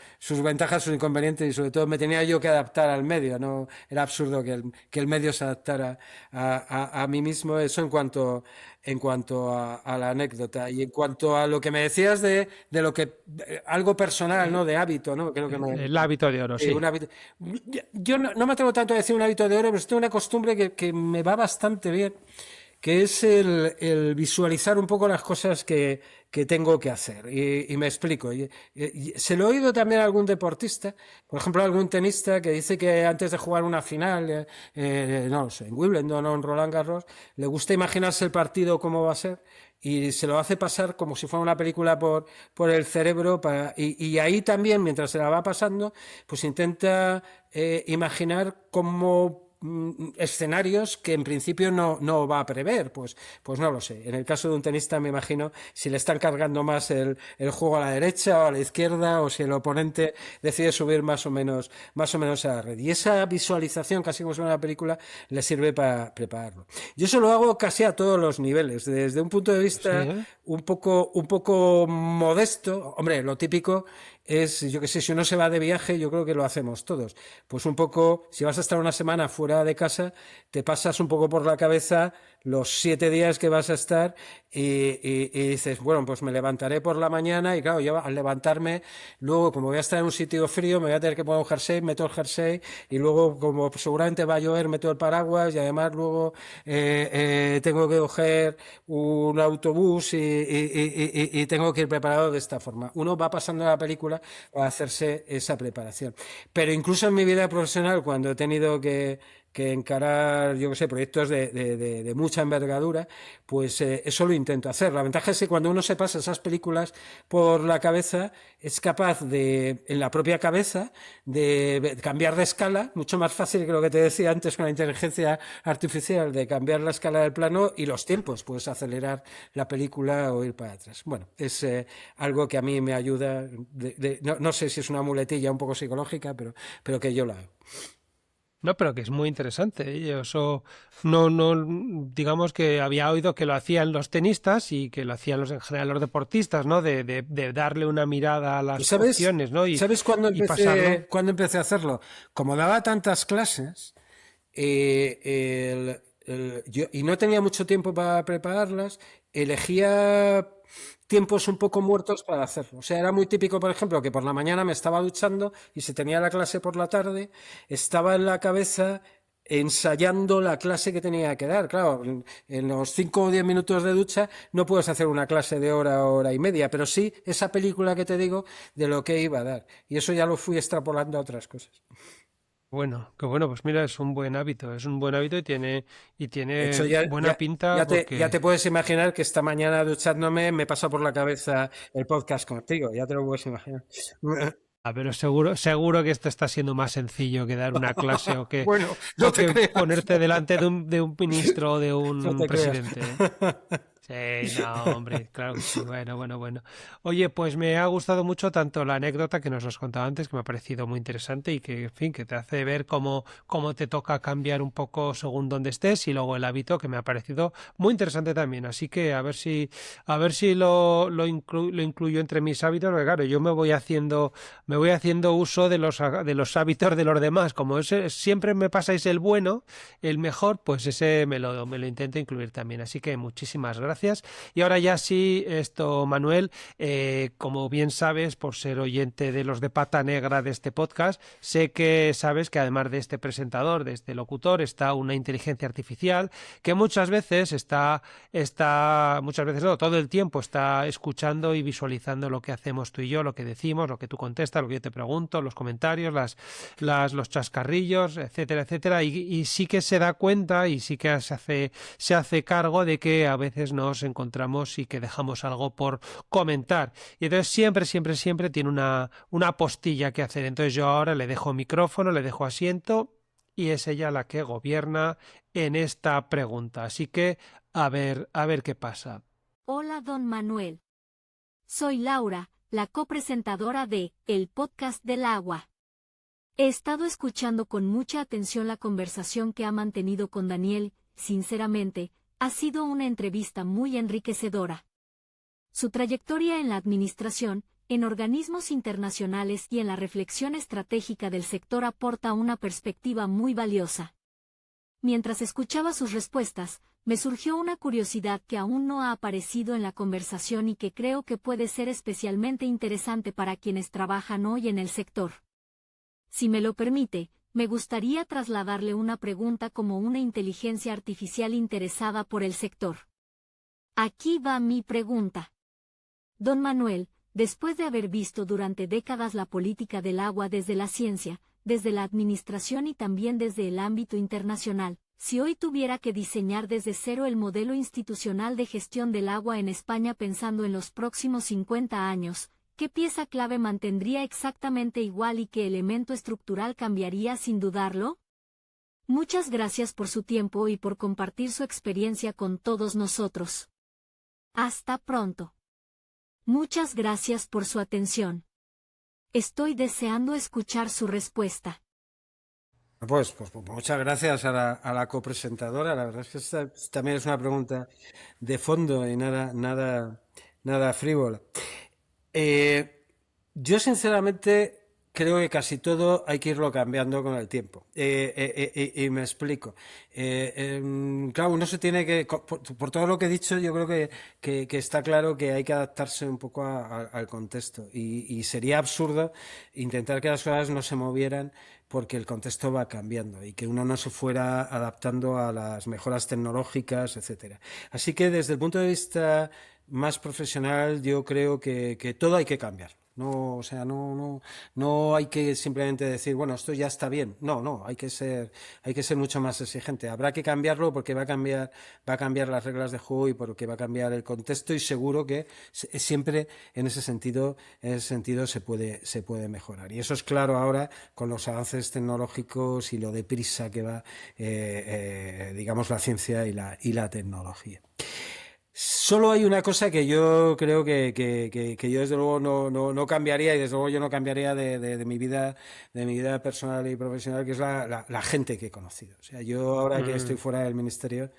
ventajas, sus inconvenientes y sobre todo me tenía yo que adaptar al medio, no era absurdo que el medio se adaptara a mí mismo, eso en cuanto a la anécdota. Y en cuanto a lo que me decías de lo que, algo personal, ¿no? De hábito, ¿no? Creo que El hábito de oro, sí. un hábito. Yo no me atrevo tanto a decir un hábito de oro, pero tengo una costumbre que me va bastante bien, que es el visualizar un poco las cosas que tengo que hacer. Y me explico. Se lo he oído también a algún deportista, por ejemplo, a algún tenista que dice que antes de jugar una final, no lo sé, en Wimbledon o en Roland Garros, le gusta imaginarse el partido cómo va a ser y se lo hace pasar como si fuera una película por el cerebro y ahí también, mientras se la va pasando, pues intenta imaginar cómo escenarios que en principio no va a prever, pues no lo sé. En el caso de un tenista me imagino si le están cargando más el juego a la derecha o a la izquierda o si el oponente decide subir más o menos a la red. Y esa visualización, casi como si fuera una película, le sirve para prepararlo. Yo eso lo hago casi a todos los niveles, desde un punto de Sí, vista ¿eh? un poco modesto. Hombre, lo típico es, yo que sé, si uno se va de viaje, yo creo que lo hacemos todos. Pues un poco, si vas a estar una semana fuera de casa, te pasas un poco por la cabeza los 7 días que vas a estar y dices, bueno, pues me levantaré por la mañana y claro, yo al levantarme, luego como voy a estar en un sitio frío, me voy a tener que poner un jersey, meto el jersey y luego como seguramente va a llover, meto el paraguas y además luego tengo que coger un autobús y tengo que ir preparado de esta forma. Uno va pasando la película para hacerse esa preparación. Pero incluso en mi vida profesional, cuando he tenido que encarar, yo que sé, proyectos de mucha envergadura, pues eso lo intento hacer. La ventaja es que cuando uno se pasa esas películas por la cabeza, es capaz de, en la propia cabeza, de cambiar de escala, mucho más fácil que lo que te decía antes con la inteligencia artificial, de cambiar la escala del plano y los tiempos, puedes acelerar la película o ir para atrás. Bueno, es algo que a mí me ayuda, no sé si es una muletilla un poco psicológica, pero que yo la hago. No, pero que es muy interesante. Eso no, no, digamos que había oído que lo hacían los tenistas y que lo hacían en general los deportistas, ¿no? De darle una mirada a ¿Y las sabes, opciones, ¿no? sabes Y pasarlo. cuándo empecé a hacerlo? Como daba tantas clases, y no tenía mucho tiempo para prepararlas, elegía tiempos un poco muertos para hacerlo. O sea, era muy típico, por ejemplo, que por la mañana me estaba duchando y si tenía la clase por la tarde, estaba en la cabeza ensayando la clase que tenía que dar. Claro, en los 5 o 10 minutos de ducha no puedes hacer una clase de hora y media, pero sí esa película que te digo de lo que iba a dar. Y eso ya lo fui extrapolando a otras cosas. Bueno, que bueno, pues mira, es un buen hábito y De hecho, tiene buena pinta ya te porque puedes imaginar que esta mañana duchándome me pasa por la cabeza el podcast contigo. Ya te lo puedes imaginar. pero seguro que esto está siendo más sencillo que dar una clase Bueno, no o te que creas. ponerte delante de un ministro o de No un te creas. presidente, ¿eh? Sí, no, hombre, claro que sí. Bueno, bueno, bueno. Oye, pues me ha gustado mucho tanto la anécdota que nos has contado antes, que me ha parecido muy interesante y que, en fin, que te hace ver cómo te toca cambiar un poco según donde estés y luego el hábito, que me ha parecido muy interesante también. Así que a ver si lo incluyo entre mis hábitos, porque claro, yo me voy haciendo uso de los hábitos de los demás. Como ese, siempre me pasáis el bueno, el mejor, pues ese me lo intento incluir también. Así que muchísimas gracias. Y ahora ya sí, esto, Manuel, como bien sabes, por ser oyente de los de Pata Negra de este podcast, sé que sabes que además de este presentador, de este locutor, está una inteligencia artificial que muchas veces no, todo el tiempo está escuchando y visualizando lo que hacemos tú y yo, lo que decimos, lo que tú contestas, lo que yo te pregunto, los comentarios, los chascarrillos, etcétera, etcétera. Y sí que se da cuenta y sí que se hace cargo de que a veces nos encontramos y que dejamos algo por comentar. Y entonces siempre, siempre, siempre tiene una postilla que hacer. Entonces yo ahora le dejo micrófono, le dejo asiento y es ella la que gobierna en esta pregunta. Así que a ver qué pasa. Hola, don Manuel. Soy Laura, la copresentadora de El Podcast del Agua. He estado escuchando con mucha atención la conversación que ha mantenido con Daniel. Sinceramente, ha sido una entrevista muy enriquecedora. Su trayectoria en la administración, en organismos internacionales y en la reflexión estratégica del sector aporta una perspectiva muy valiosa. Mientras escuchaba sus respuestas, me surgió una curiosidad que aún no ha aparecido en la conversación y que creo que puede ser especialmente interesante para quienes trabajan hoy en el sector. Si me lo permite, me gustaría trasladarle una pregunta como una inteligencia artificial interesada por el sector. Aquí va mi pregunta. Don Manuel, después de haber visto durante décadas la política del agua desde la ciencia, desde la administración y también desde el ámbito internacional, si hoy tuviera que diseñar desde cero el modelo institucional de gestión del agua en España pensando en los próximos 50 años, ¿qué pieza clave mantendría exactamente igual y qué elemento estructural cambiaría sin dudarlo? Muchas gracias por su tiempo y por compartir su experiencia con todos nosotros. Hasta pronto. Muchas gracias por su atención. Estoy deseando escuchar su respuesta. Pues muchas gracias a la copresentadora. La verdad es que esta también es una pregunta de fondo y nada frívola. Eh, yo sinceramente creo que casi todo hay que irlo cambiando con el tiempo. Y me explico. Claro, uno se tiene que, por todo lo que he dicho, yo creo que está claro que hay que adaptarse un poco al contexto. Y sería absurdo intentar que las cosas no se movieran porque el contexto va cambiando y que uno no se fuera adaptando a las mejoras tecnológicas, etcétera. Así que desde el punto de vista más profesional, yo creo que todo hay que cambiar. No, o sea, no hay que simplemente decir, bueno, esto ya está bien. No, hay que ser mucho más exigente. Habrá que cambiarlo porque va a cambiar las reglas de juego y porque va a cambiar el contexto y seguro que siempre en ese sentido se puede mejorar. Y eso es claro ahora con los avances tecnológicos y lo deprisa que va, digamos, la ciencia y la tecnología. Solo hay una cosa que yo creo que yo desde luego no cambiaría y desde luego yo no cambiaría de mi vida personal y profesional, que es la gente que he conocido. O sea, yo ahora que estoy Mm. fuera del ministerio,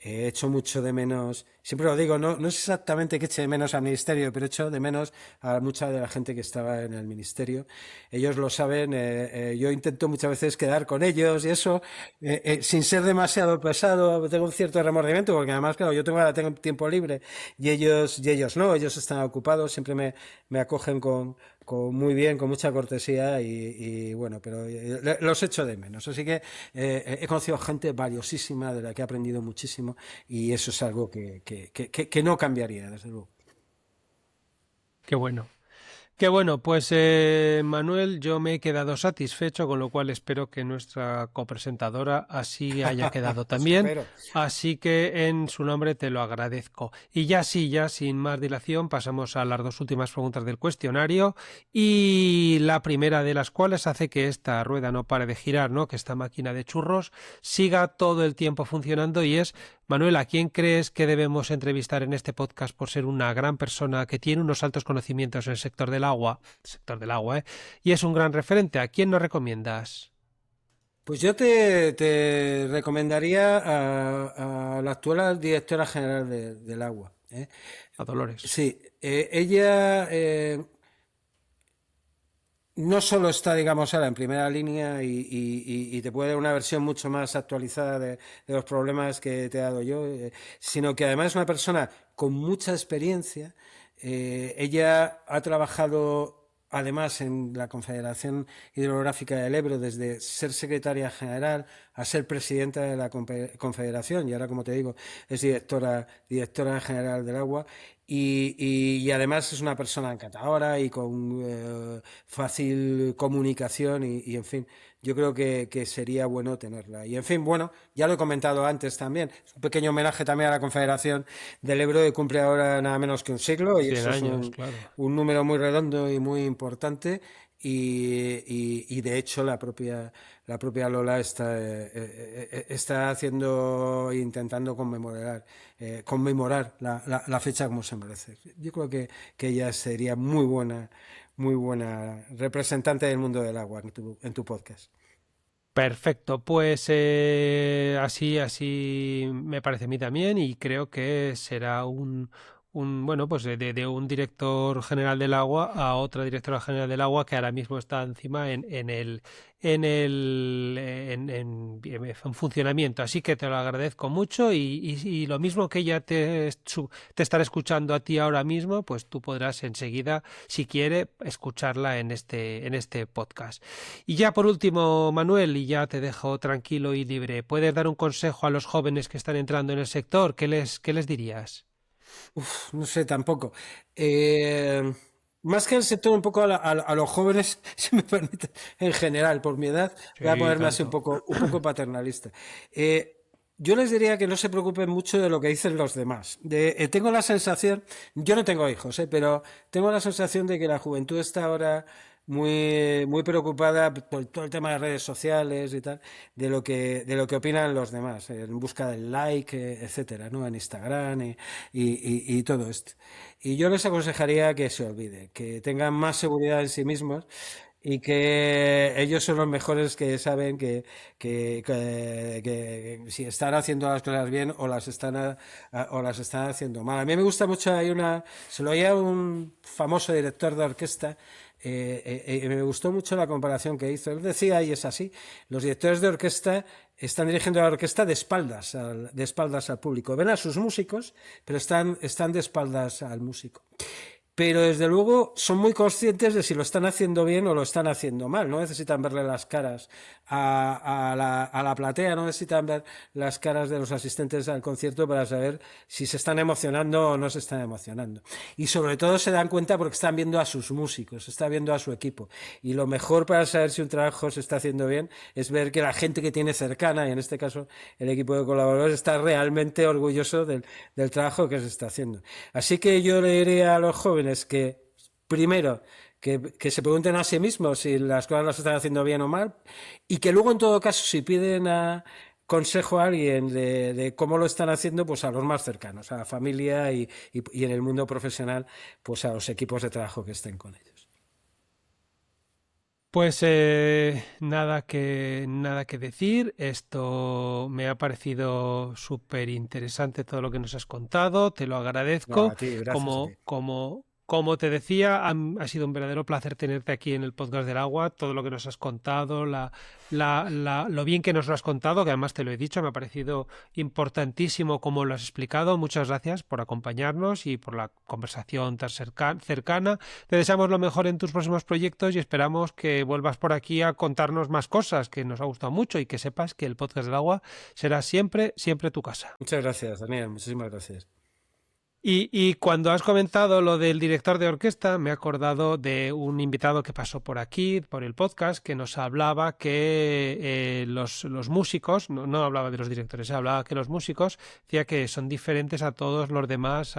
he hecho mucho de menos, siempre lo digo, no es exactamente que eche de menos al ministerio, pero echo de menos a mucha de la gente que estaba en el ministerio. Ellos lo saben, yo intento muchas veces quedar con ellos y eso, sin ser demasiado pesado, tengo un cierto remordimiento, porque además, claro, yo tengo tiempo libre y ellos no, ellos están ocupados, siempre me acogen muy bien, con mucha cortesía y bueno, pero los echo de menos. Así que he conocido gente valiosísima de la que he aprendido muchísimo y eso es algo que no cambiaría, desde luego. Qué bueno. Qué bueno, pues Manuel, yo me he quedado satisfecho, con lo cual espero que nuestra copresentadora así haya quedado Eso también. espero. Así que en su nombre te lo agradezco. Y ya sí, ya sin más dilación, pasamos a las dos últimas preguntas del cuestionario. Y la primera de las cuales hace que esta rueda no pare de girar, ¿no? Que esta máquina de churros siga todo el tiempo funcionando y es: Manuel, ¿a quién crees que debemos entrevistar en este podcast por ser una gran persona que tiene unos altos conocimientos en el sector del agua, y es un gran referente? ¿A quién nos recomiendas? Pues yo te recomendaría a la actual directora general del agua, ¿eh? A Dolores. Sí, ella no solo está, digamos, ahora en primera línea y te puede dar una versión mucho más actualizada de los problemas que te he dado yo, sino que además es una persona con mucha experiencia. Ella ha trabajado además en la Confederación Hidrográfica del Ebro, desde ser secretaria general a ser presidenta de la Confederación, y ahora, como te digo, es directora general del agua. Y además es una persona encantadora y con fácil comunicación en fin, yo creo que sería bueno tenerla. Y en fin, bueno, ya lo he comentado antes también, es un pequeño homenaje también a la Confederación del Ebro, que cumple ahora nada menos que un siglo, y 100 eso es años, claro. un número muy redondo y muy importante. Y de hecho la propia Lola está haciendo, intentando conmemorar la fecha como se merece. Yo creo que ella sería muy buena representante del mundo del agua en tu podcast. Perfecto, pues así me parece a mí también, y creo que será bueno, pues de un director general del agua a otra directora general del agua que ahora mismo está encima en funcionamiento. Así que te lo agradezco mucho, y lo mismo que ella te estará escuchando a ti ahora mismo, pues tú podrás enseguida, si quiere, escucharla en este podcast. Y ya por último, Manuel, y ya te dejo tranquilo y libre, ¿puedes dar un consejo a los jóvenes que están entrando en el sector? ¿Qué les dirías? No sé tampoco. Eh, Más que el sector, un poco a los jóvenes, si me permite, en general, por mi edad, voy a Sí, ponerme así tanto. un poco paternalista. Eh, yo les diría que no se preocupen mucho de lo que dicen los demás. Tengo la sensación, yo no tengo hijos, pero tengo la sensación de que la juventud está ahora muy preocupada por todo el tema de redes sociales y tal, de lo que opinan los demás, en busca del like, etcétera, ¿no? En Instagram y todo esto. Y yo les aconsejaría que se olvide, que tengan más seguridad en sí mismos y que ellos son los mejores, que saben que si están haciendo las cosas bien o las están haciendo mal. A mí me gusta mucho, se lo oía un famoso director de orquesta. Me gustó mucho la comparación que hizo. Él decía, y es así: los directores de orquesta están dirigiendo la orquesta de espaldas al público. Ven a sus músicos, pero están de espaldas al músico. Pero desde luego son muy conscientes de si lo están haciendo bien o lo están haciendo mal. No necesitan verle las caras a la platea, no necesitan ver las caras de los asistentes al concierto para saber si se están emocionando o no se están emocionando. Y sobre todo se dan cuenta porque están viendo a sus músicos, están viendo a su equipo. Y lo mejor para saber si un trabajo se está haciendo bien es ver que la gente que tiene cercana, y en este caso el equipo de colaboradores, está realmente orgulloso del trabajo que se está haciendo. Así que yo le diría a los jóvenes que, primero, que se pregunten a sí mismos si las cosas las están haciendo bien o mal, y que luego, en todo caso, si piden consejo a alguien de cómo lo están haciendo, pues a los más cercanos, a la familia y en el mundo profesional, pues a los equipos de trabajo que estén con ellos. Pues nada que decir. Esto me ha parecido súper interesante todo lo que nos has contado. Te lo No, agradezco. a ti, gracias a ti. Como te decía, ha sido un verdadero placer tenerte aquí en el podcast del agua. Todo lo que nos has contado, lo bien que nos lo has contado, que además te lo he dicho, me ha parecido importantísimo cómo lo has explicado. Muchas gracias por acompañarnos y por la conversación tan cercana. Te deseamos lo mejor en tus próximos proyectos y esperamos que vuelvas por aquí a contarnos más cosas, que nos ha gustado mucho, y que sepas que el podcast del agua será siempre, siempre tu casa. Muchas gracias, Daniel. Muchísimas gracias. Y cuando has comentado lo del director de orquesta, me he acordado de un invitado que pasó por aquí, por el podcast, que nos hablaba que los músicos, no hablaba de los directores, hablaba que los músicos decía que son diferentes a todos los demás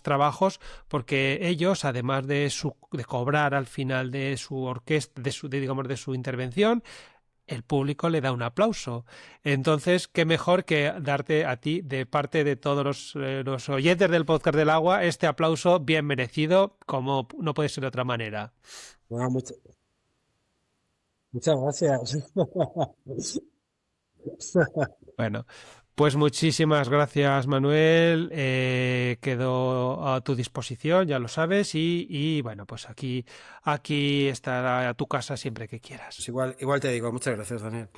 trabajos, porque ellos, además de cobrar al final de su orquesta, digamos, de su intervención, el público le da un aplauso. Entonces, qué mejor que darte a ti, de parte de todos los oyentes del podcast del agua, este aplauso bien merecido, como no puede ser de otra manera. Bueno, muchas gracias. Bueno, pues muchísimas gracias, Manuel. Quedo a tu disposición, ya lo sabes, y bueno, pues aquí estará a tu casa siempre que quieras. Pues igual te digo, muchas gracias, Daniel.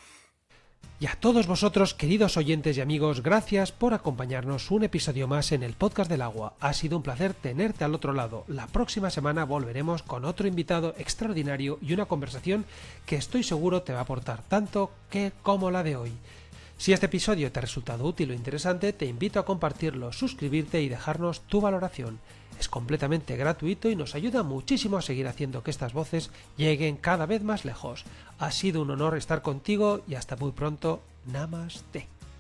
Y a todos vosotros, queridos oyentes y amigos, gracias por acompañarnos un episodio más en el Podcast del Agua. Ha sido un placer tenerte al otro lado. La próxima semana volveremos con otro invitado extraordinario y una conversación que estoy seguro te va a aportar tanto como la de hoy. Si este episodio te ha resultado útil o interesante, te invito a compartirlo, suscribirte y dejarnos tu valoración. Es completamente gratuito y nos ayuda muchísimo a seguir haciendo que estas voces lleguen cada vez más lejos. Ha sido un honor estar contigo y hasta muy pronto. Namaste.